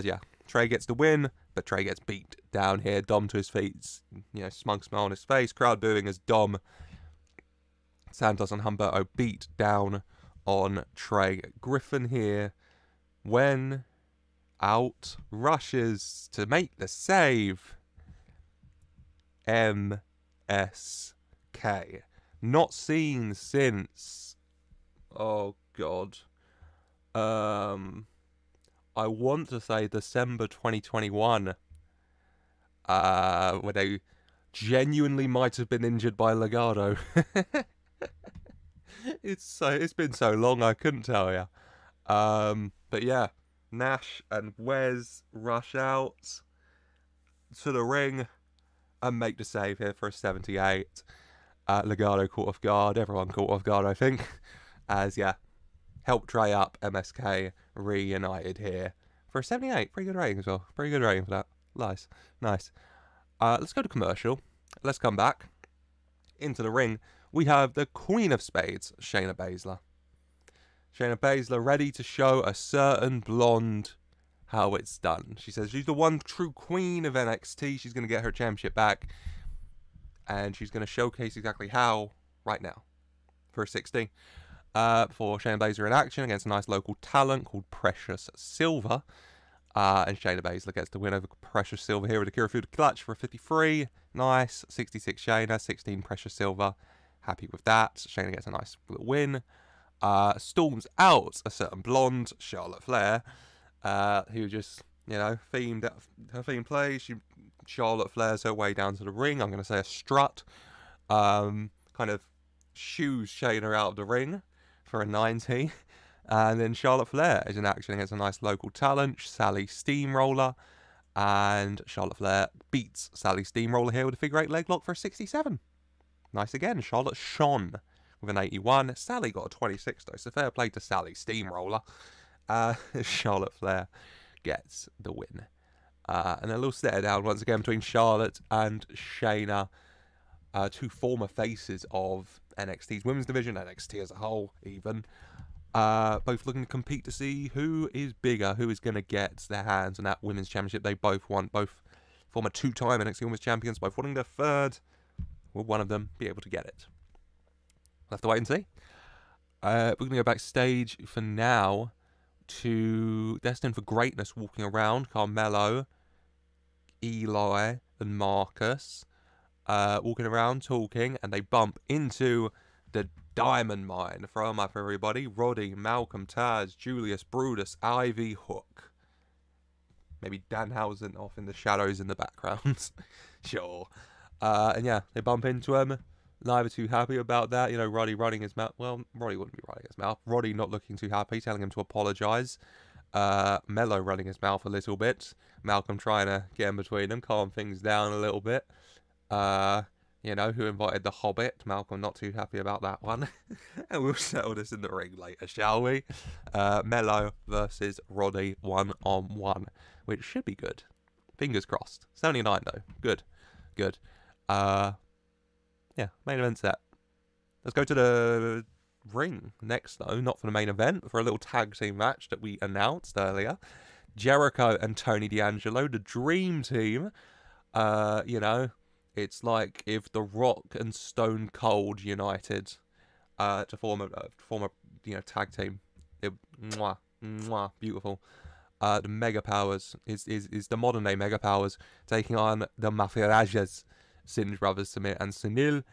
Yeah, Trey gets the win, but Trey gets beat down here. Dom to his feet, you know, smug smile on his face. Crowd booing as Dom, Santos and Humberto beat down on Trey Griffin here. When out rushes to make the save, MSK. Not seen since, oh god, I want to say December 2021, where they genuinely might have been injured by Legado. It's been so long I couldn't tell you. But yeah, Nash and Wes rush out to the ring and make the save here for a 78. Legado caught off guard, everyone caught off guard, I think, as, yeah, help Trey up, MSK reunited here for a 78. Pretty good rating as well. Pretty good rating for that. Nice. Let's go to commercial. Let's come back into the ring. We have the Queen of Spades, Shayna Baszler. Shayna Baszler ready to show a certain blonde how it's done. She says she's the one true queen of NXT. She's going to get her championship back. And she's going to showcase exactly how right now. For a 60. For Shayna Baszler in action against a nice local talent called Precious Silver. And Shayna Baszler gets the win over Precious Silver here with a Kirifuda clutch for a 53. Nice. 66 Shayna, 16 Precious Silver. Happy with that. Shayna gets a nice little win. Storms out a certain blonde, Charlotte Flair, who just, you know, her theme plays. Charlotte Flair's her way down to the ring. I'm going to say a strut. Kind of shoos Shayna out of the ring for a 90. And then Charlotte Flair is in action against a nice local talent, Sally Steamroller. And Charlotte Flair beats Sally Steamroller here with a figure 8 leg lock for a 67. Nice again. Charlotte shone with an 81. Sally got a 26 though, so fair play to Sally Steamroller. Charlotte Flair gets the win. And a little stare down once again between Charlotte and Shayna, two former faces of NXT's women's division, NXT as a whole even. Both looking to compete to see who is bigger, who is going to get their hands on that women's championship. They both want, both former two-time NXT women's champions, both wanting their third. Will one of them be able to get it? We'll have to wait and see. We're going to go backstage for now to Destined for Greatness walking around. Carmelo, Eli, and Marcus. walking around talking, and they bump into the Diamond Mine. Throw them up, everybody. Roddy, Malcolm, Taz, Julius, Brutus, Ivy, Hook. Maybe Danhausen off in the shadows in the background. Sure. And yeah, they bump into him. Neither too happy about that. You know, Roddy running his mouth. Well, Roddy wouldn't be running his mouth. Roddy not looking too happy, telling him to apologise. Mello running his mouth a little bit. Malcolm trying to get in between them, calm things down a little bit. You know, who invited the Hobbit? Malcolm not too happy about that one. And we'll settle this in the ring later, shall we? Mello versus Roddy 1-on-1, which should be good. Fingers crossed. 79 though. Good. Good. Yeah, main event set. Let's go to the ring next, though. Not for the main event, for a little tag team match that we announced earlier. Jericho and Tony D'Angelo, the Dream Team. You know, it's like if The Rock and Stone Cold united to form a you know, tag team. Beautiful. The Mega Powers is the modern day Mega Powers taking on the Mafia Rajas. Singe brothers, Samir and Sunil.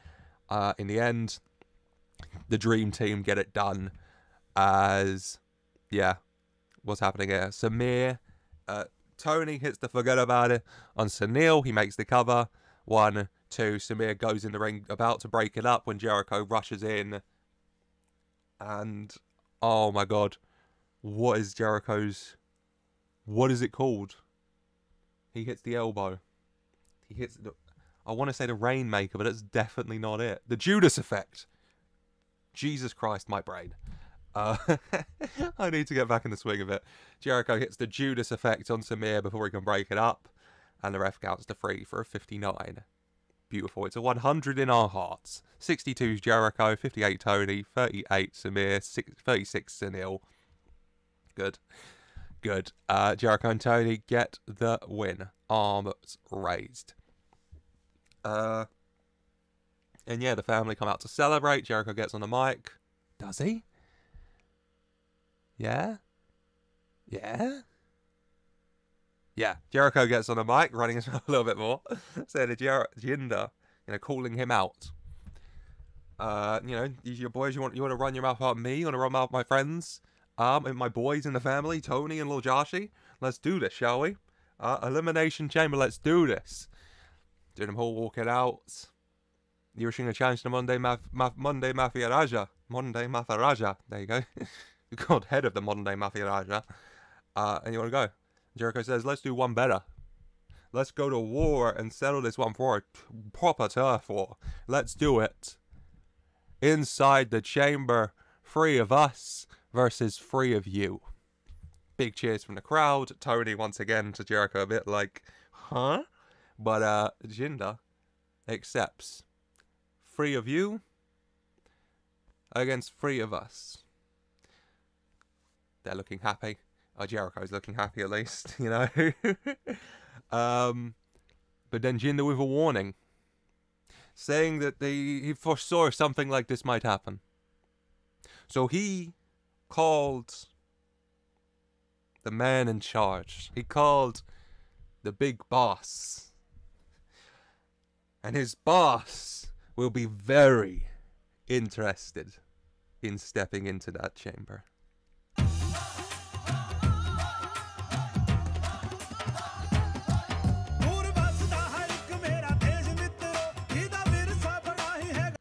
In the end, the Dream Team get it done as, yeah, what's happening here? Samir, Tony hits the forget about it on Sunil. He makes the cover. 1, 2, Samir goes in the ring, about to break it up when Jericho rushes in. And, oh my God, what is Jericho's, what is it called? He hits the elbow. He hits the... I want to say the Rainmaker, but that's definitely not it. The Judas effect. Jesus Christ, my brain. I need to get back in the swing of it. Jericho hits the Judas effect on Samir before he can break it up. And the ref counts to 3 for a 59. Beautiful. It's a 100 in our hearts. 62 is Jericho, 58 Tony, 38 Samir, 36 Sunil. Good. Good. Jericho and Tony get the win. Arms raised. And yeah, the family come out to celebrate. Jericho gets on the mic. Does he? Yeah? Yeah? Yeah, Jericho gets on the mic, running his mouth a little bit more. Saying to Jinder, you know, calling him out. You know, your boys, you want to run your mouth about me? You want to run mouth my friends? And my boys in the family, Tony and Lil Joshi? Let's do this, shall we? Elimination Chamber, let's do this. Doing them all walking out. You're wishing a challenge to Monday Mafia Raja. Monday Mafia Raja. There you go. You're called head of the Modern Day Mafia Raja. And you want to go. Jericho says, let's do one better. Let's go to war and settle this one for a proper turf war. Let's do it. Inside the chamber, 3 of us versus 3 of you. Big cheers from the crowd. Tony once again to Jericho a bit like, huh? But Jinder accepts. 3 of you against 3 of us. They're looking happy. Oh, Jericho's looking happy at least, you know. But then Jinder with a warning, saying that he foresaw something like this might happen. So he called the man in charge. He called the big boss. And his boss will be very interested in stepping into that chamber.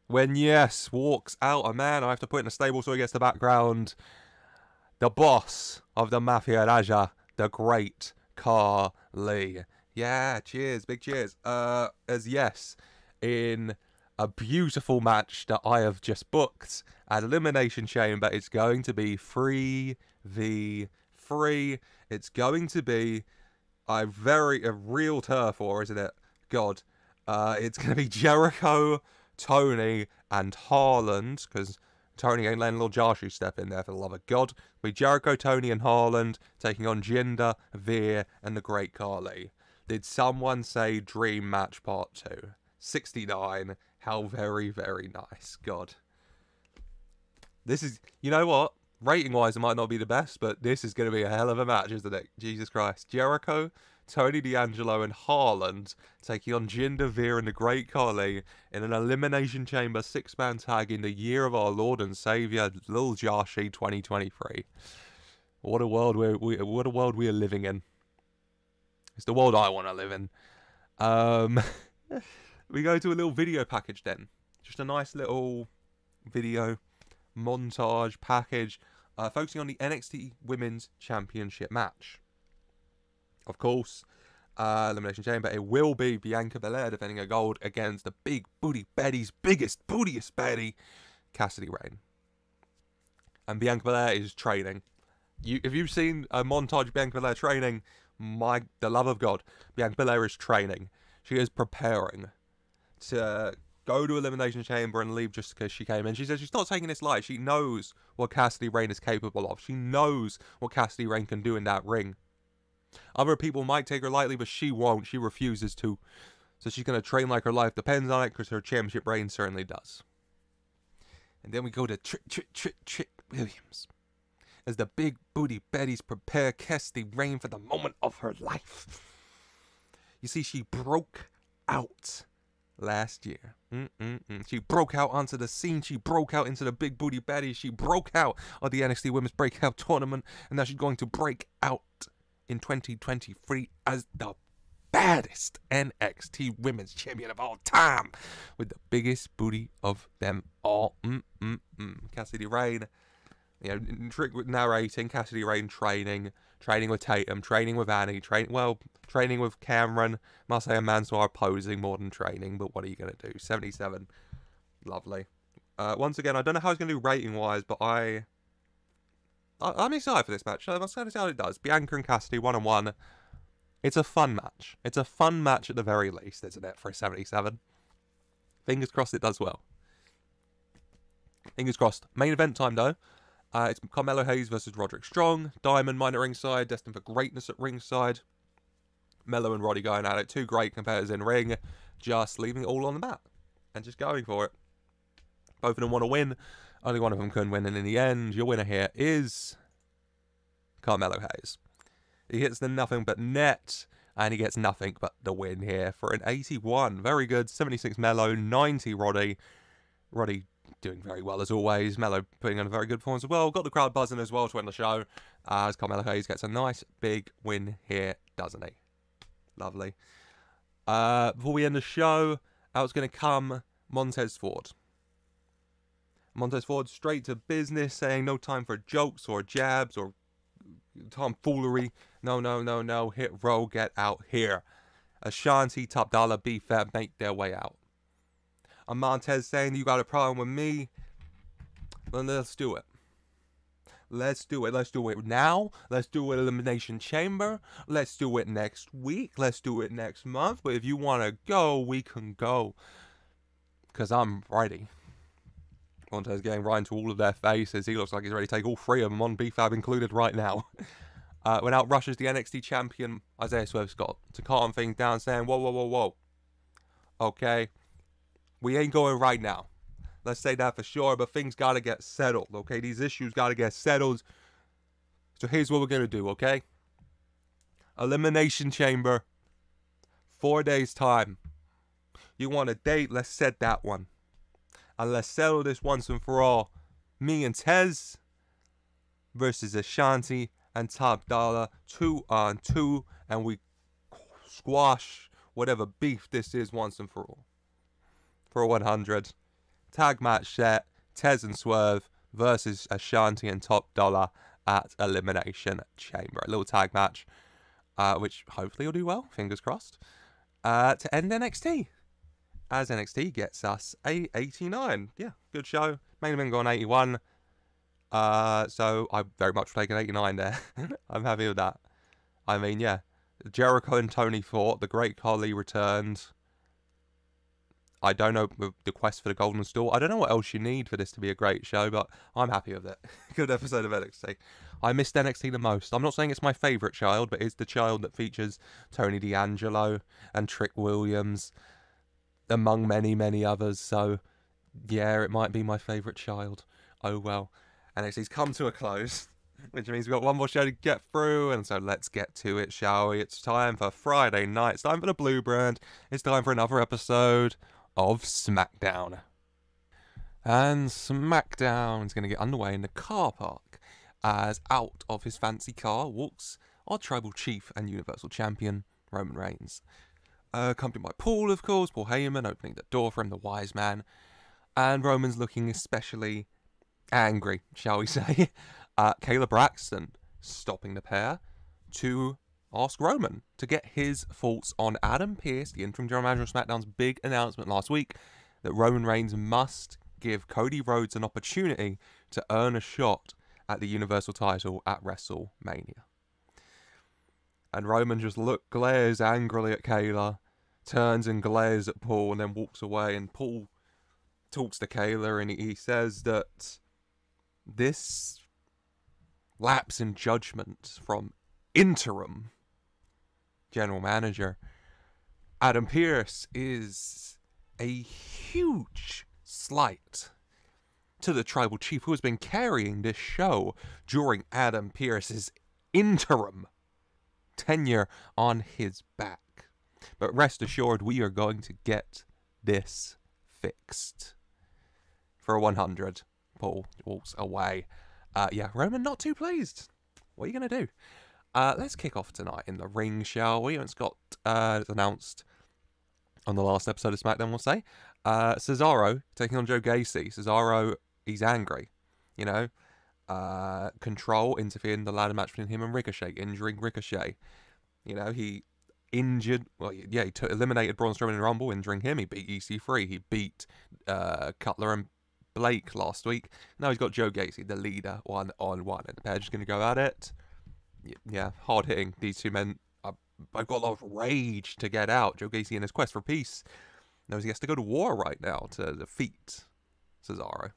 When, yes, walks out a man, I have to put in a stable so he gets the background. The boss of the Mafia Raja, the great Carly. Yeah, cheers, big cheers. As yes, in a beautiful match that I have just booked at Elimination Chamber, it's going to be 3v3. It's going to be a real turf war, isn't it? God. It's going to be Jericho, Tony, and Harland, because Tony ain't letting Lil Joshi step in there, for the love of God. It'll be Jericho, Tony, and Harland taking on Jinder, Veer, and the Great Carly. Did someone say Dream Match Part 2? 69. How very, very nice. God. This is, you know what? Rating-wise, it might not be the best, but this is going to be a hell of a match, isn't it? Jesus Christ. Jericho, Tony D'Angelo and Harland taking on Jinder Veer and the Great Khali in an Elimination Chamber 6-man tag in the year of our Lord and Savior, Lil Joshi 2023. What a world what a world we are living in. It's the world I want to live in. We go to a little video package then. Just a nice little video montage package focusing on the NXT Women's Championship match. Of course, Elimination Chamber, it will be Bianca Belair defending her gold against the big booty Betty's biggest, bootiest Betty, Cassidy Rayne. And Bianca Belair is training. If you've seen a montage of Bianca Belair training, the love of God, Bianca Belair is training. She is preparing to go to Elimination Chamber and leave just because she came in. She says she's not taking this light. She knows what Cassidy Rayne is capable of. She knows what Cassidy Rayne can do in that ring. Other people might take her lightly, but she won't. She refuses to. So she's going to train like her life depends on it, because her championship reign certainly does. And then we go to Trick Williams. As the big booty Betty's prepare Cassidy Rayne for the moment of her life. You see, she broke out last year. She broke out onto the scene. She broke out into the big booty Betty. She broke out of the NXT Women's Breakout Tournament. And now she's going to break out in 2023 as the baddest NXT Women's Champion of all time, with the biggest booty of them all. Cassidy Rayne, you know, Trick narrating, Cassidy Rayne training with Tatum, training with Annie, training with Cameron, Marseille and Mansoor posing more than training, but what are you going to do? 77, lovely. Once again, I don't know how it's going to do rating-wise, but I'm excited for this match. I'm excited to see how it does. Bianca and Cassidy, 1-on-1. It's a fun match. It's a fun match at the very least, isn't it, for a 77? Fingers crossed it does well. Fingers crossed. Main event time, though. It's Carmelo Hayes versus Roderick Strong. Diamond mine at ringside, destined for greatness at ringside. Mello and Roddy going at it. Two great competitors in ring. Just leaving it all on the mat. And just going for it. Both of them want to win. Only one of them can win, and in the end, your winner here is Carmelo Hayes. He hits the nothing but net, and he gets nothing but the win here for an 81. Very good. 76 Mello, 90 Roddy. Roddy doing very well as always. Mello putting on a very good performance as well. Got the crowd buzzing as well to end the show, as Carmelo Hayes gets a nice big win here, doesn't he? Lovely. Before we end the show, out's going to come Montez Ford. Montez Ford straight to business, saying no time for jokes or jabs or tomfoolery. No. Hit row, get out here. Ashanti, Top Dollar, B-Fab make their way out. And Montez saying, you got a problem with me? Then let's do it. Let's do it. Let's do it now. Let's do it Elimination Chamber. Let's do it next week. Let's do it next month. But if you want to go, we can go. Because I'm ready. Montez getting right into all of their faces. He looks like he's ready to take all three of them on, B-Fab included right now. When out rushes the NXT champion, Isaiah Swerve Scott, to calm things down, saying, whoa. Okay, we ain't going right now. Let's say that for sure, but things got to get settled, okay? These issues got to get settled. So here's what we're going to do, okay? Elimination Chamber, 4 days' time. You want a date? Let's set that one. And let's settle this once and for all. Me and Tez versus Ashanti and Top Dollar, 2-on-2, and we squash whatever beef this is once and for all. For 100. Tag match set, Tez and Swerve versus Ashanti and Top Dollar at Elimination Chamber. A little tag match, which hopefully will do well, fingers crossed, to end NXT. As NXT gets us a 89. Yeah, good show. Main event going 81. So I very much take an 89 there. I'm happy with that. I mean, yeah. Jericho and Tony fought. The Great Khali returned. I don't know the quest for the Golden Stool. I don't know what else you need for this to be a great show, but I'm happy with it. Good episode of NXT. I missed NXT the most. I'm not saying it's my favourite child, but it's the child that features Tony D'Angelo and Trick Williams, among many others. So yeah, it might be my favourite child. Oh well. NXT's come to a close. Which means we've got one more show to get through, and so let's get to it, shall we? It's time for Friday night. It's time for the Blue Brand. It's time for another episode of Smackdown. And Smackdown is going to get underway in the car park as out of his fancy car walks our Tribal Chief and Universal Champion, Roman Reigns. Accompanied by Paul, of course, Paul Heyman opening the door for him, the wise man. And Roman's looking especially angry, shall we say. Kayla Braxton stopping the pair to ask Roman to get his thoughts on Adam Pearce, the interim general manager of SmackDown's big announcement last week that Roman Reigns must give Cody Rhodes an opportunity to earn a shot at the Universal title at WrestleMania. And Roman just glares angrily at Kayla, turns and glares at Paul, and then walks away. And Paul talks to Kayla, and he says that this lapse in judgment from interim general manager Adam Pearce is a huge slight to the Tribal Chief, who has been carrying this show during Adam Pearce's interim tenure on his back. But rest assured, we are going to get this fixed. For 100, Paul walks away. Yeah, Roman not too pleased. What are you going to do? Let's kick off tonight in the ring, shall we? It's got announced on the last episode of SmackDown, we'll say. Cesaro taking on Joe Gacy. Cesaro, he's angry. You know, Control interfered in the ladder match between him and Ricochet, injuring Ricochet. You know, he injured, well, yeah, he eliminated Braun Strowman in Rumble, injuring him. He beat EC3. He beat Cutler and Blake last week. Now he's got Joe Gacy, the leader, 1-on-1, and the pair just going to go at it. Yeah, hard hitting. These two men, I've got a lot of rage to get out. Joe Gacy in his quest for peace knows he has to go to war right now to defeat Cesaro.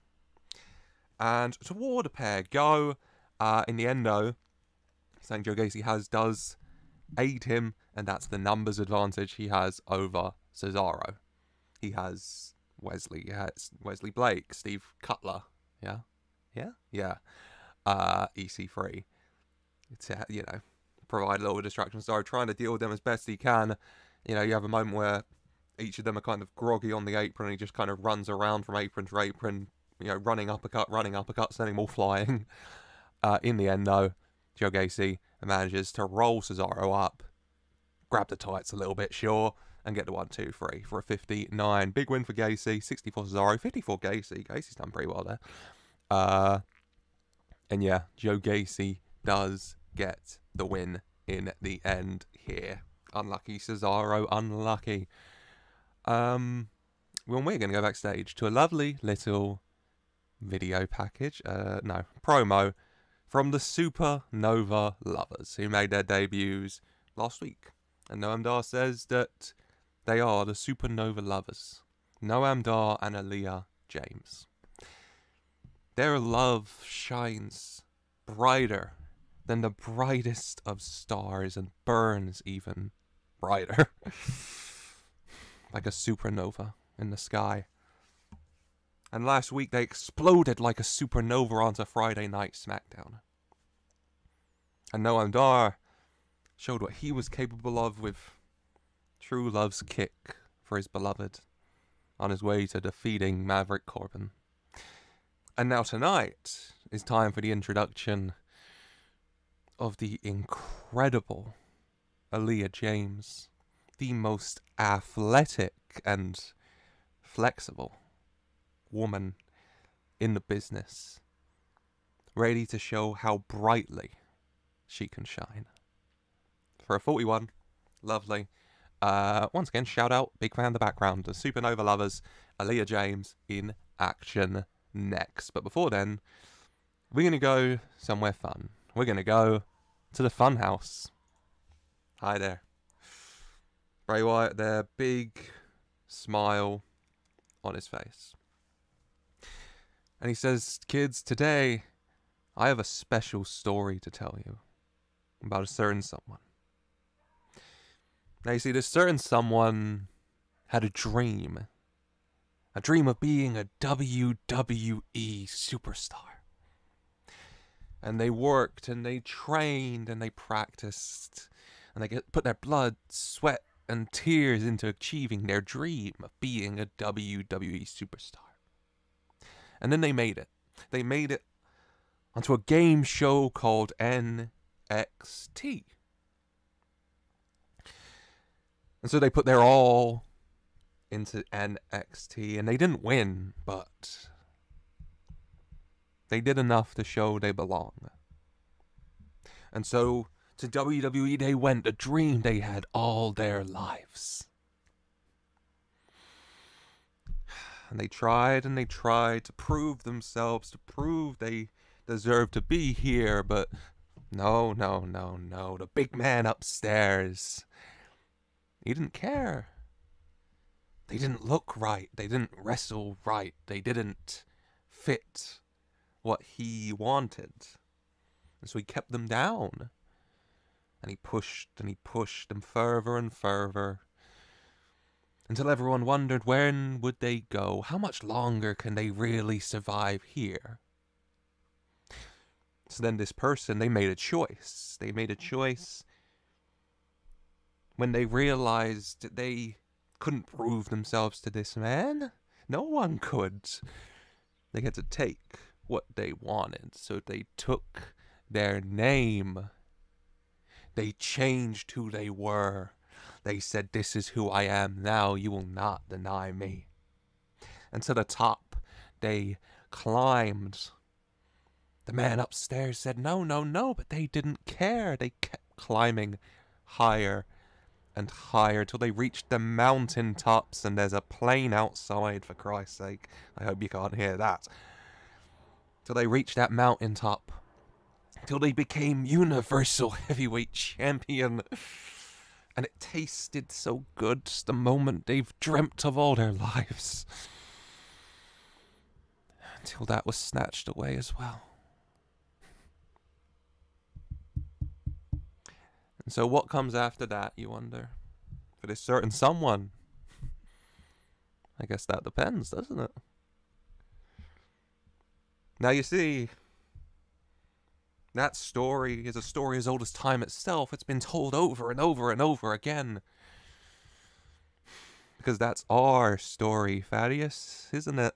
And toward the pair go. In the end, though, saying Joe Gacy does aid him, and that's the numbers advantage he has over Cesaro. He has Wesley Blake, Steve Cutler, yeah, EC3, to, you know, provide a little distraction. So trying to deal with them as best he can. You know, you have a moment where each of them are kind of groggy on the apron, and he just kind of runs around from apron to apron, you know, running uppercut, sending them all flying. In the end, though, Joe Gacy manages to roll Cesaro up, grab the tights a little bit, sure, and get the 1-2-3 for a 59. Big win for Gacy. 64 Cesaro, 54 Gacy. Gacy's done pretty well there. And yeah, Joe Gacy does get the win in the end here. Unlucky Cesaro, unlucky. Well, we're going to go backstage to a lovely little video package. No, promo from the Supernova Lovers, who made their debuts last week. And Noam Dar says that they are the Supernova Lovers. Noam Dar and Ilja James. Their love shines brighter than the brightest of stars and burns even brighter. Like a supernova in the sky. And last week they exploded like a supernova onto Friday Night SmackDown. And Noam Dar showed what he was capable of with true love's kick for his beloved on his way to defeating Maverick Corbin. And now tonight is time for the introduction of the incredible Ilja James, the most athletic and flexible woman in the business, ready to show how brightly she can shine. For a 41, lovely. Once again, shout out, big fan of the background, the Supernova Lovers, Ilja James in action next. But before then, we're going to go somewhere fun. We're going to go to the Funhouse. Hi there. Bray Wyatt there, big smile on his face. And he says, kids, today I have a special story to tell you about a certain someone. Now you see, this certain someone had a dream of being a WWE superstar. And they worked and they trained and they practiced. And they put their blood, sweat, and tears into achieving their dream of being a WWE superstar. And then they made it. They made it onto a game show called NXT. And so they put their all into NXT, and they didn't win, but they did enough to show they belong. And so to WWE they went, a dream they had all their lives. And they tried to prove themselves, to prove they deserve to be here, but no. The big man upstairs, he didn't care. They didn't look right. They didn't wrestle right. They didn't fit what he wanted. And so he kept them down. And he pushed them further and further. Until everyone wondered, when would they go? How much longer can they really survive here? So then this person, they made a choice. They made a choice when they realized that they couldn't prove themselves to this man. No one could. They had to take what they wanted. So they took their name. They changed who they were. They said, this is who I am now. You will not deny me. And to the top, they climbed. The man upstairs said, no, but they didn't care. They kept climbing higher and higher till they reached the mountain tops, and there's a plane outside, for Christ's sake. I hope you can't hear that. Till they reached that mountain top. Till they became Universal Heavyweight Champion. And it tasted so good, the moment they've dreamt of all their lives. Until that was snatched away as well. And so what comes after that, you wonder? For this certain someone? I guess that depends, doesn't it? Now you see, that story is a story as old as time itself. It's been told over and over and over again. Because that's our story, Thaddeus, isn't it?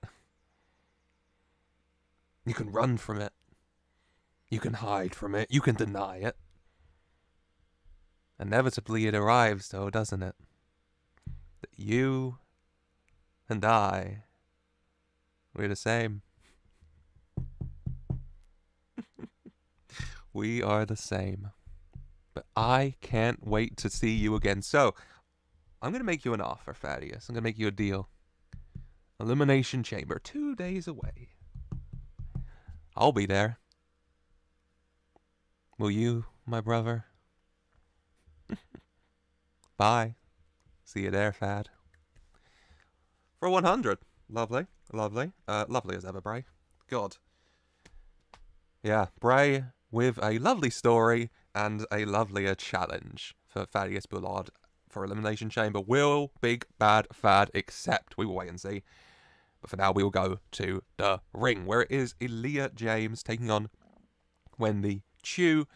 You can run from it. You can hide from it. You can deny it. Inevitably it arrives, though, doesn't it? That you and I, we're the same. We are the same. But I can't wait to see you again. So, I'm going to make you an offer, Thaddeus. I'm going to make you a deal. Elimination Chamber, 2 days away. I'll be there. Will you, my brother? Bye. See you there, Thad. For 100. Lovely. Lovely. Lovely as ever, Bray. God. Yeah, Bray with a lovely story and a lovelier challenge for Thaddeus Bullard for Elimination Chamber. Will Big Bad Thad accept? We will wait and see. But for now, we will go to the ring, where it is Ilja James taking on Wendy Chu.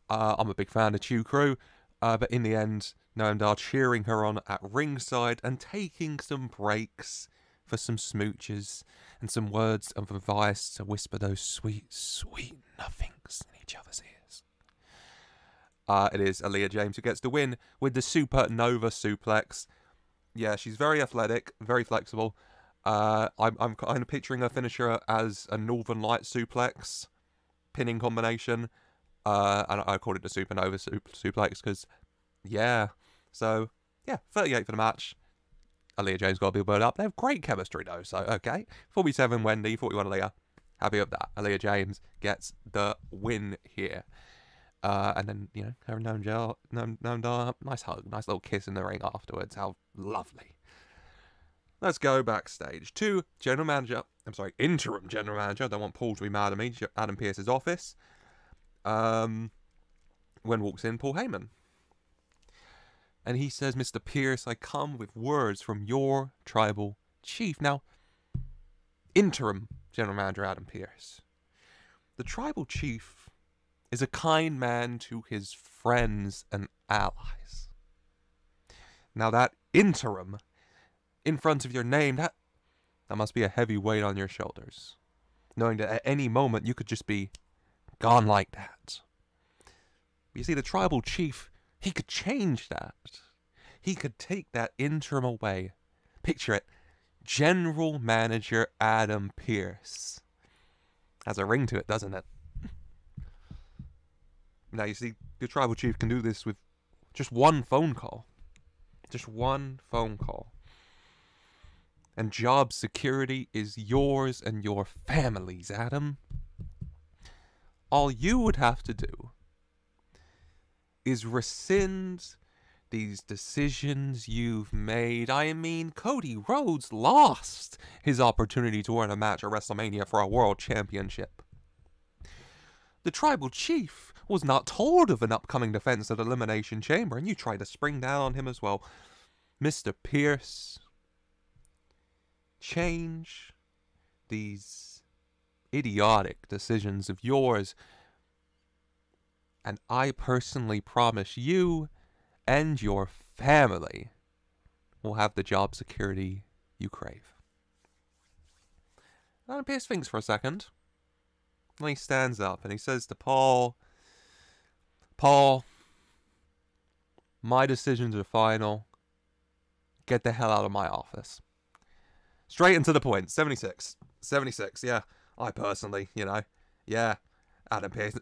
I'm a big fan of Chu Crew, but in the end, Noam cheering her on at ringside and taking some breaks for some smooches and some words of advice to whisper those sweet, sweet nothings in each other's ears. It is Ilja James who gets the win with the Supernova suplex. Yeah, she's very athletic, very flexible. I'm kind of picturing her finisher as a Northern Light suplex pinning combination. And I called it the Supernova suplex because, yeah. So, yeah, 38 for the match. Ilja James got a big bird up. They have great chemistry, though, so, okay. 47 Wendy, 41 Ilja. Happy with that. Ilja James gets the win here. And then, you know, her and Noam, nice hug, nice little kiss in the ring afterwards. How lovely. Let's go backstage to interim general manager. I don't want Paul to be mad at me. Adam Pearce's office. When walks in Paul Heyman. And he says, Mr. Pearce, I come with words from your tribal chief. Now, interim general manager Adam Pearce. The tribal chief is a kind man to his friends and allies. Now that interim in front of your name, that must be a heavy weight on your shoulders. Knowing that at any moment you could just be gone like that. You see, the tribal chief, he could change that. He could take that interim away. Picture it. General Manager Adam Pearce. Has a ring to it, doesn't it? Now, you see, the tribal chief can do this with just one phone call. Just one phone call. And job security is yours and your family's, Adam. All you would have to do is rescind these decisions you've made. I mean, Cody Rhodes lost his opportunity to win a match at WrestleMania for a world championship. The tribal chief was not told of an upcoming defense at Elimination Chamber, and you tried to spring down on him as well. Mr. Pearce, change these idiotic decisions of yours, and I personally promise you and your family will have the job security you crave. Adam Pearce thinks for a second. Then he stands up and he says to Paul, my decisions are final. Get the hell out of my office. Straight and to the point. 76, yeah. I personally, yeah. Adam Pearce,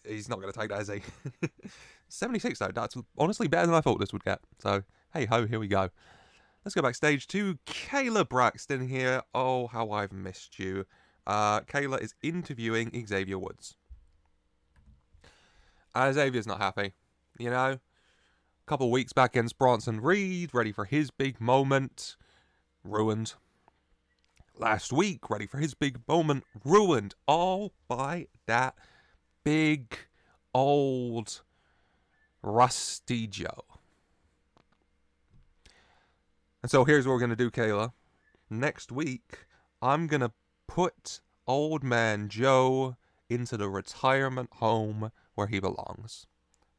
he's not going to take that, is he? 76, though. That's honestly better than I thought this would get. So, hey-ho, here we go. Let's go backstage to Kayla Braxton here. Oh, how I've missed you. Kayla is interviewing Xavier Woods. Xavier's not happy. A couple weeks back against Bronson Reed, ready for his big moment. Ruined. Last week, ready for his big moment. Ruined. All by that big, old, rusty Joe. And so here's what we're going to do, Kayla. Next week, I'm going to put old man Joe into the retirement home where he belongs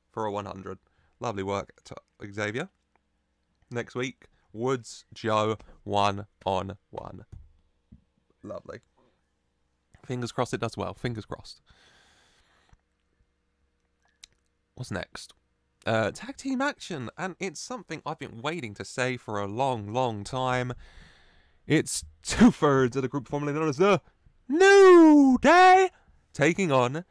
for a 100. Lovely work to Xavier. Next week, Woods, Joe, 1-on-1. Lovely. Fingers crossed it does well. Fingers crossed. What's next? Tag team action. And it's something I've been waiting to say for a long, long time. It's 2/3 of the group formerly known as the New Day taking on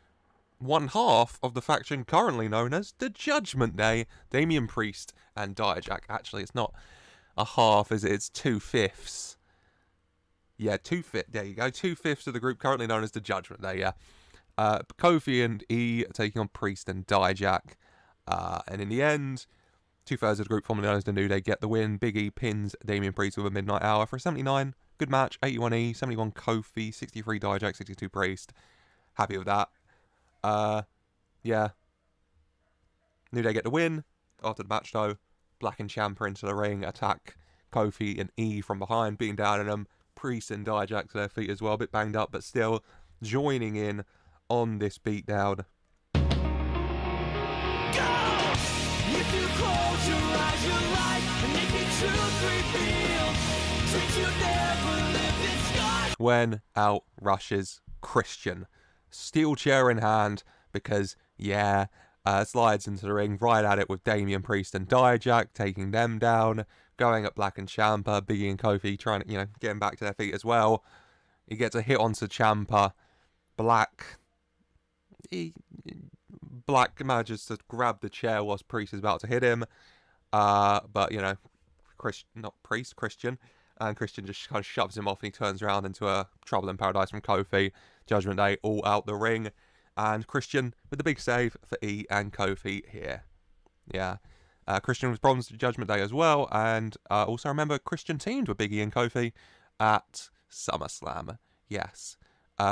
1/2 of the faction currently known as the Judgment Day, Damian Priest and Dijak. Actually, it's not a half, is it? It's 2/5. Yeah, 2/5. There you go. 2/5 of the group currently known as the Judgment Day, yeah. Kofi and E taking on Priest and Dijak. And in the end, 2/3 of the group formerly known as the New Day get the win. Big E pins Damian Priest with a midnight hour for a 79. Good match. 81 E, 71 Kofi, 63 Dijak, 62 Priest. Happy with that. Yeah. New Day get the win. After the match, though, Black and Ciampa into the ring, attack Kofi and E from behind, beating down on them. Priest and Dijak to their feet as well, a bit banged up, but still joining in on this beatdown. If you close your eyes, your life, and if you truth revealed, since you never lived in scars. When out rushes Christian, steel chair in hand, because slides into the ring, right at it with Damian Priest and Dijak, taking them down, going at Black and Ciampa, Biggie and Kofi trying to, getting back to their feet as well. He gets a hit onto Ciampa. Black manages to grab the chair whilst Priest is about to hit him. But, Christian. And Christian just kind of shoves him off and he turns around into a Trouble in Paradise from Kofi. Judgment Day all out the ring. And Christian with the big save for E and Kofi here. Yeah. Christian with problems with Judgment Day as well. And also remember, Christian teamed with Big E and Kofi at SummerSlam. Yes.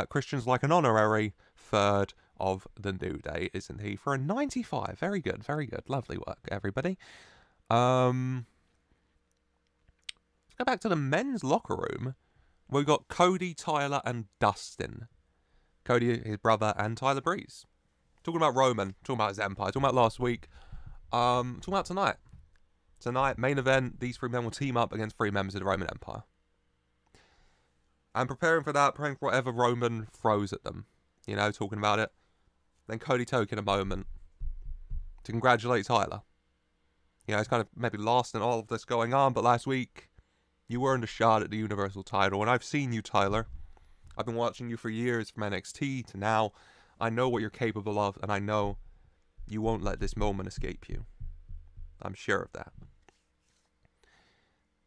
Christian's like an honorary third of the New Day, isn't he? For a 95. Very good, very good. Lovely work, everybody. Let's go back to the men's locker room. We've got Cody, Tyler, and Dustin. Cody, his brother, and Tyler Breeze. Talking about Roman. Talking about his empire. Talking about last week. Talking about tonight. Tonight, main event. These 3 men will team up against 3 members of the Roman Empire. I'm preparing for that. Preparing for whatever Roman throws at them. You know, talking about it. Then Cody took in a moment to congratulate Tyler. You know, it's kind of maybe lost in all of this going on, but last week you earned a shot at the Universal title, and I've seen you, Tyler. I've been watching you for years, from NXT to now. I know what you're capable of, and I know you won't let this moment escape you. I'm sure of that.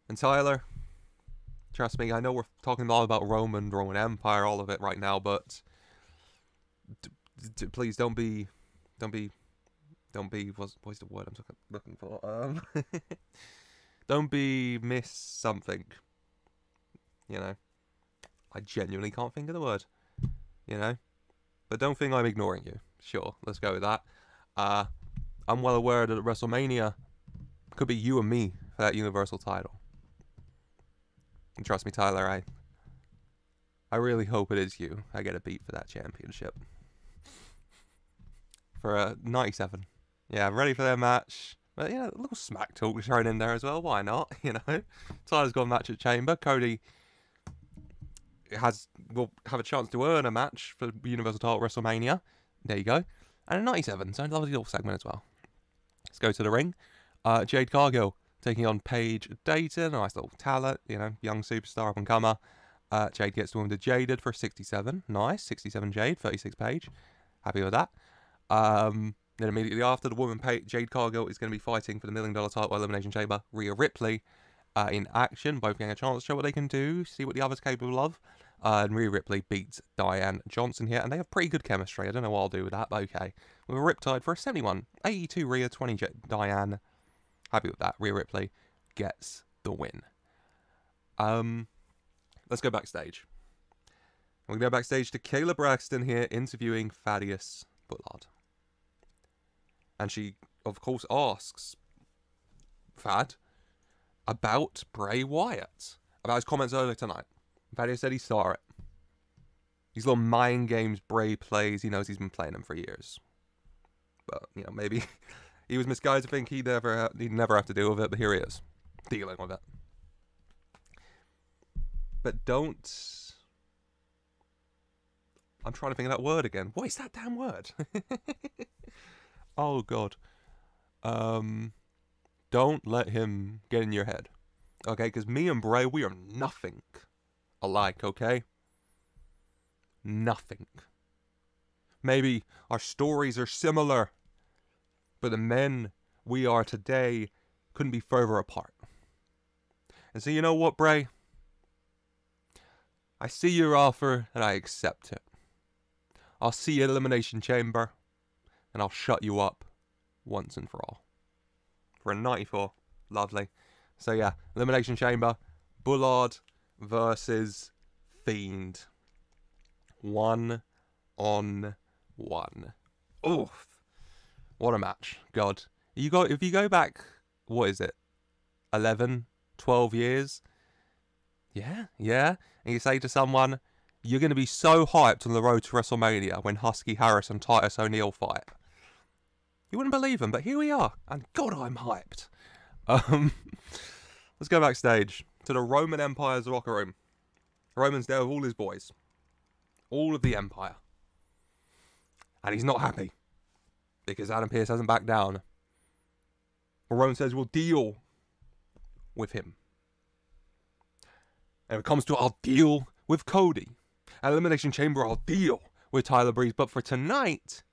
And Tyler, trust me, I know we're talking all about Roman Empire, all of it right now, but please don't be, what's the word I'm looking for? Don't be miss something. You know, I genuinely can't think of the word. You know, but don't think I'm ignoring you. Sure, let's go with that. I'm well aware that at WrestleMania could be you and me for that Universal title. And trust me, Tyler, I really hope it is you. I get a beat for that championship. For 97. Yeah, I'm ready for their match. But yeah, a little smack talk thrown in there as well. Why not? You know, Tyler's got a match at Chamber. Cody will have a chance to earn a match for the Universal title at WrestleMania. There you go. And a 97. So a lovely little segment as well. Let's go to the ring. Jade Cargill taking on Paige Dayton. A nice little talent, you know, young superstar up and comer. Jade gets the woman to Jaded for 67. Nice. 67 Jade, 36 Paige. Happy with that. Then immediately after, the woman Jade Cargill is going to be fighting for the $1 million title Elimination Chamber. Rhea Ripley in action, both getting a chance to show what they can do, see what the other's capable of. And Rhea Ripley beats Diane Johnson here, and they have pretty good chemistry. I don't know what I'll do with that, but okay. With a Riptide for a 71. 82 Rhea, 20 Diane. Happy with that. Rhea Ripley gets the win. Let's go backstage. We're going to go backstage to Kayla Braxton here interviewing Thaddeus Bullard. And she, of course, asks Thad about Bray Wyatt. About his comments earlier tonight. Thaddeus said he saw it. These little mind games Bray plays, he knows he's been playing them for years. But, you know, maybe he was misguided to think he'd never have to deal with it, but here he is, dealing with it. But don't... I'm trying to think of that word again. What is that damn word? Oh, God. Don't let him get in your head. Okay, because me and Bray, we are nothing alike, okay? Nothing. Maybe our stories are similar, but the men we are today couldn't be further apart. And so you know what, Bray? I see your offer and I accept it. I'll see you at Elimination Chamber and I'll shut you up once and for all. For a 94. Lovely. So yeah, Elimination Chamber, Bullard versus Fiend. 1-on-1. Oof. What a match. God. If you go back, what is it? 11, 12 years? Yeah. And you say to someone, you're going to be so hyped on the road to WrestleMania when Husky Harris and Titus O'Neil fight. You wouldn't believe them, but here we are. And God, I'm hyped. Let's go backstage to the Roman Empire's locker room. Roman's there with all his boys. All of the Empire. And he's not happy. Because Adam Pearce hasn't backed down. Roman says we'll deal with him. And if it comes to it, I'll deal with Cody. At Elimination Chamber, I'll deal with Tyler Breeze. But for tonight,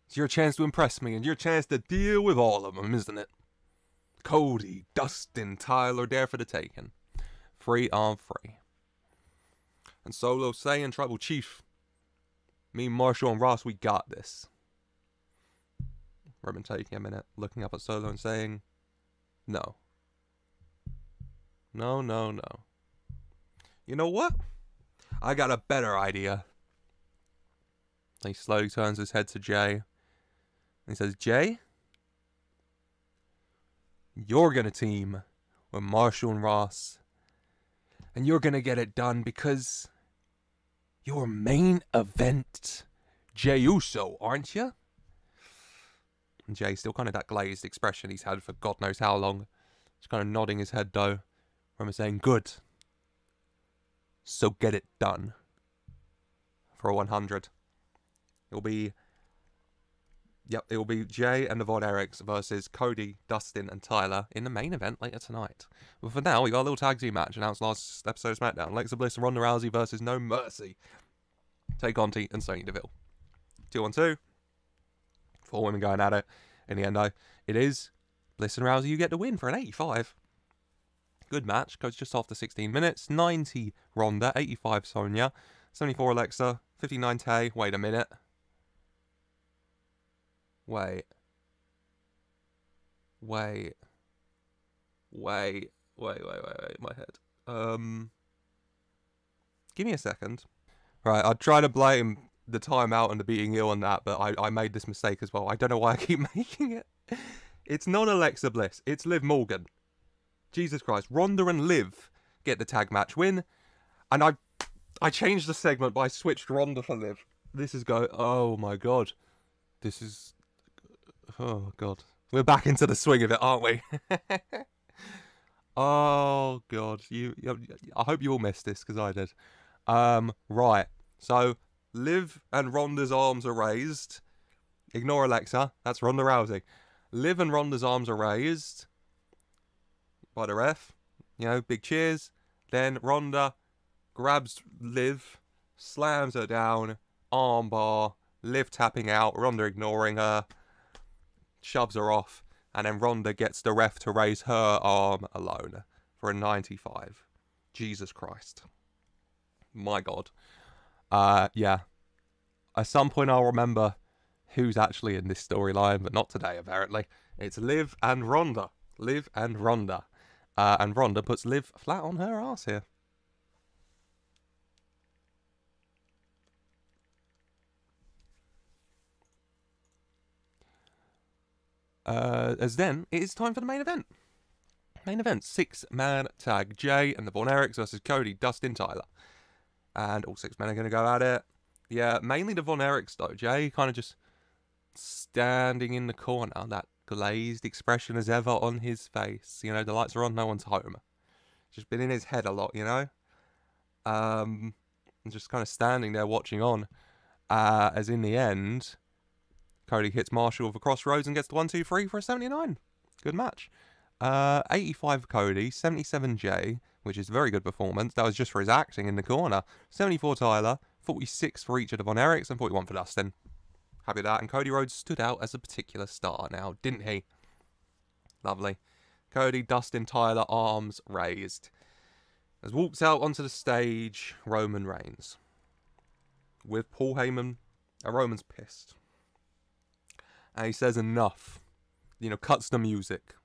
it's your chance to impress me and your chance to deal with all of them, isn't it? Cody, Dustin, Tyler, there for the taking. 3-on-3. And Solo saying, Tribal Chief, me, Marshall, and Ross, we got this. Roman taking a minute, looking up at Solo and saying, no. No. You know what? I got a better idea. He slowly turns his head to Jay. And he says, Jay, you're going to team with Marshall and Ross. And you're going to get it done because your main event, Jey Uso, aren't you? And Jay still kind of that glazed expression he's had for God knows how long. Just kind of nodding his head though. Remember saying, good. So get it done. For a 100. It'll be Jay and the Von Erichs versus Cody, Dustin, and Tyler in the main event later tonight. But for now, we got a little tag team match announced last episode of Smackdown. Alexa Bliss and Ronda Rousey versus No Mercy. Tay Conti and Sonya Deville. 2-on-2. 4 women going at it. In the end, though, it is Bliss and Rousey. You get the win for an 85. Good match. Goes just after 16 minutes. 90 Ronda, 85 Sonya, 74 Alexa, 59 Tay. Wait a minute. Wait. My head. Give me a second. Right, I'd try to blame the timeout and the being ill and that, but I made this mistake as well. I don't know why I keep making it. It's not Alexa Bliss. It's Liv Morgan. Jesus Christ. Ronda and Liv get the tag match win. And I changed the segment, but I switched Ronda for Liv. This is oh my God. This is... Oh, God. We're back into the swing of it, aren't we? Oh, God. I hope you all missed this, because I did. Right. So, Liv and Ronda's arms are raised. Ignore Alexa. That's Ronda Rousey. Liv and Ronda's arms are raised by the ref. You know, big cheers. Then Ronda grabs Liv, slams her down, armbar, Liv tapping out, Ronda ignoring her, shoves her off, and then Ronda gets the ref to raise her arm alone for a 95. Jesus Christ. My God. Yeah. At some point I'll remember who's actually in this storyline, but not today apparently. It's Liv and Ronda. Liv and Ronda. And Ronda puts Liv flat on her ass here. As then, it is time for the main event. Main event, 6-man tag. Jay and the Von Erichs versus Cody, Dustin, Tyler. And all 6 men are going to go at it. Yeah, mainly the Von Erichs though. Jay kind of just standing in the corner. That glazed expression as ever on his face. You know, the lights are on, no one's home. Just been in his head a lot, you know? And just kind of standing there watching on. As in the end... Cody hits Marshall with a crossroads and gets the 1-2-3 for a 79. Good match. 85 Cody, 77 Jay, which is a very good performance. That was just for his acting in the corner. 74 Tyler, 46 for each of the Von Erichs, and 41 for Dustin. Happy with that. And Cody Rhodes stood out as a particular star now, didn't he? Lovely. Cody, Dustin, Tyler, arms raised. As walks out onto the stage, Roman Reigns. With Paul Heyman, Roman's pissed. And he says enough. You know, cuts the music.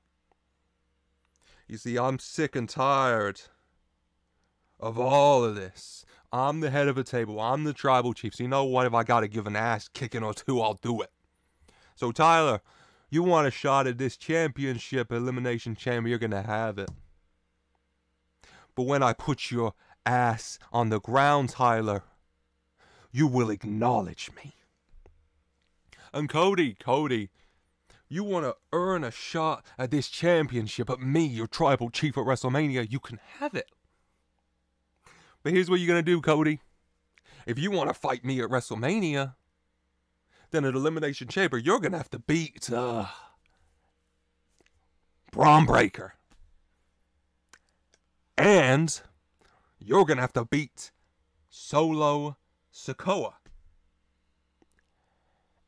You see, I'm sick and tired of all of this. I'm the head of a table. I'm the tribal chief. So you know what? If I got to give an ass kicking or two, I'll do it. So Tyler, you want a shot at this championship Elimination Chamber, you're going to have it. But when I put your ass on the ground, Tyler, you will acknowledge me. And Cody, you want to earn a shot at this championship, but me, your tribal chief at WrestleMania, you can have it. But here's what you're going to do, Cody. If you want to fight me at WrestleMania, then at Elimination Chamber, you're going to have to beat Braun Breaker. And you're going to have to beat Solo Sikoa.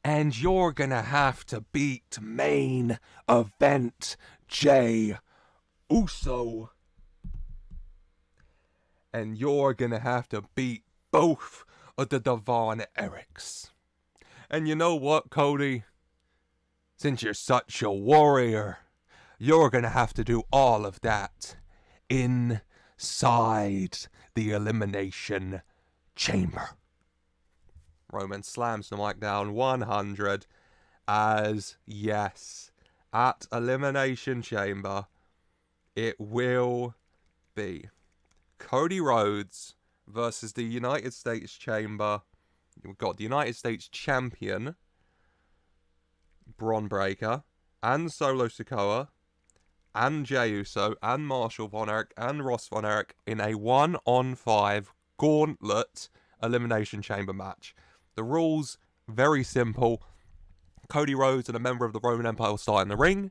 And you're gonna have to beat main event Jey Uso. And you're gonna have to beat both of the Von Erichs. And you know what, Cody? Since you're such a warrior, you're gonna have to do all of that inside the Elimination Chamber. Roman slams the mic down 100 as, yes, at Elimination Chamber, it will be Cody Rhodes versus the United States Chamber. We've got the United States Champion, Braun Breaker, and Solo Sikoa, and Jey Uso, and Marshall Von Erich, and Ross Von Erich in a 1-on-5 Gauntlet Elimination Chamber match. The rules, very simple. Cody Rhodes and a member of the Roman Empire will start in the ring.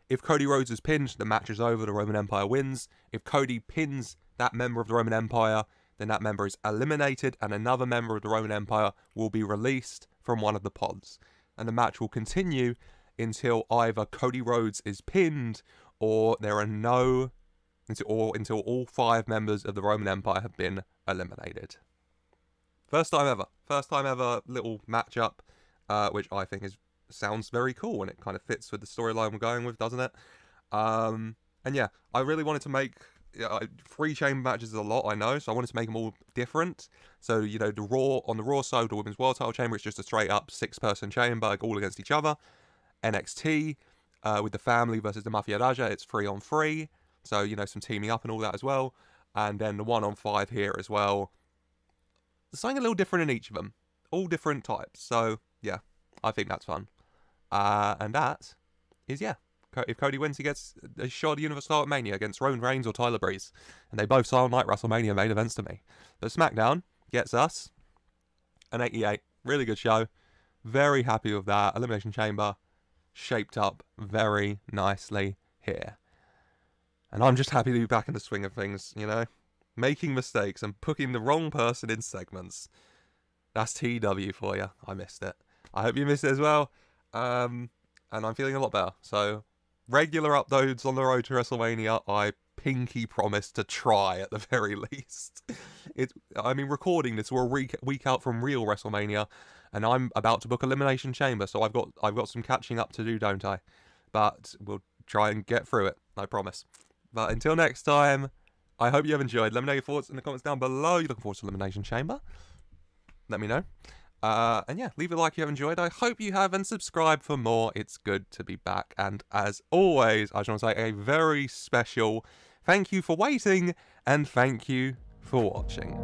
If Cody Rhodes is pinned, the match is over, the Roman Empire wins. If Cody pins that member of the Roman Empire, then that member is eliminated and another member of the Roman Empire will be released from one of the pods. And the match will continue until either Cody Rhodes is pinned or there are no... until all 5 members of the Roman Empire have been eliminated. First time ever little matchup, which I think sounds very cool and it kind of fits with the storyline we're going with, doesn't it? And yeah, I really wanted to make... 3 chamber matches is a lot, I know, so I wanted to make them all different. So, you know, on the Raw side, the Women's World Title Chamber, it's just a straight up 6-person chamber, all against each other. NXT, with the family versus the Mafia Raja, it's 3-on-3. So, you know, some teaming up and all that as well. And then the 1-on-5 here as well. There's something a little different in each of them. All different types. So, yeah, I think that's fun. And that is, yeah. If Cody wins, he gets a shot at Universal at Mania against Roman Reigns or Tyler Breeze. And they both sound like WrestleMania main events to me. But Smackdown gets us an 88. Really good show. Very happy with that. Elimination Chamber shaped up very nicely here. And I'm just happy to be back in the swing of things, you know. Making mistakes and putting the wrong person in segments. That's TEW for you. I missed it. I hope you missed it as well. And I'm feeling a lot better. So... regular uploads on the road to WrestleMania, I pinky promise to try at the very least. I mean, recording this, we're a week out from real WrestleMania, and I'm about to book Elimination Chamber, so I've got some catching up to do, don't I? But we'll try and get through it, I promise. But until next time, I hope you have enjoyed. Let me know your thoughts in the comments down below. You're looking forward to Elimination Chamber? Let me know. And yeah, leave a like if you have enjoyed. I hope you have, and subscribe for more. It's good to be back. And as always, I just want to say a very special thank you for waiting, and thank you for watching.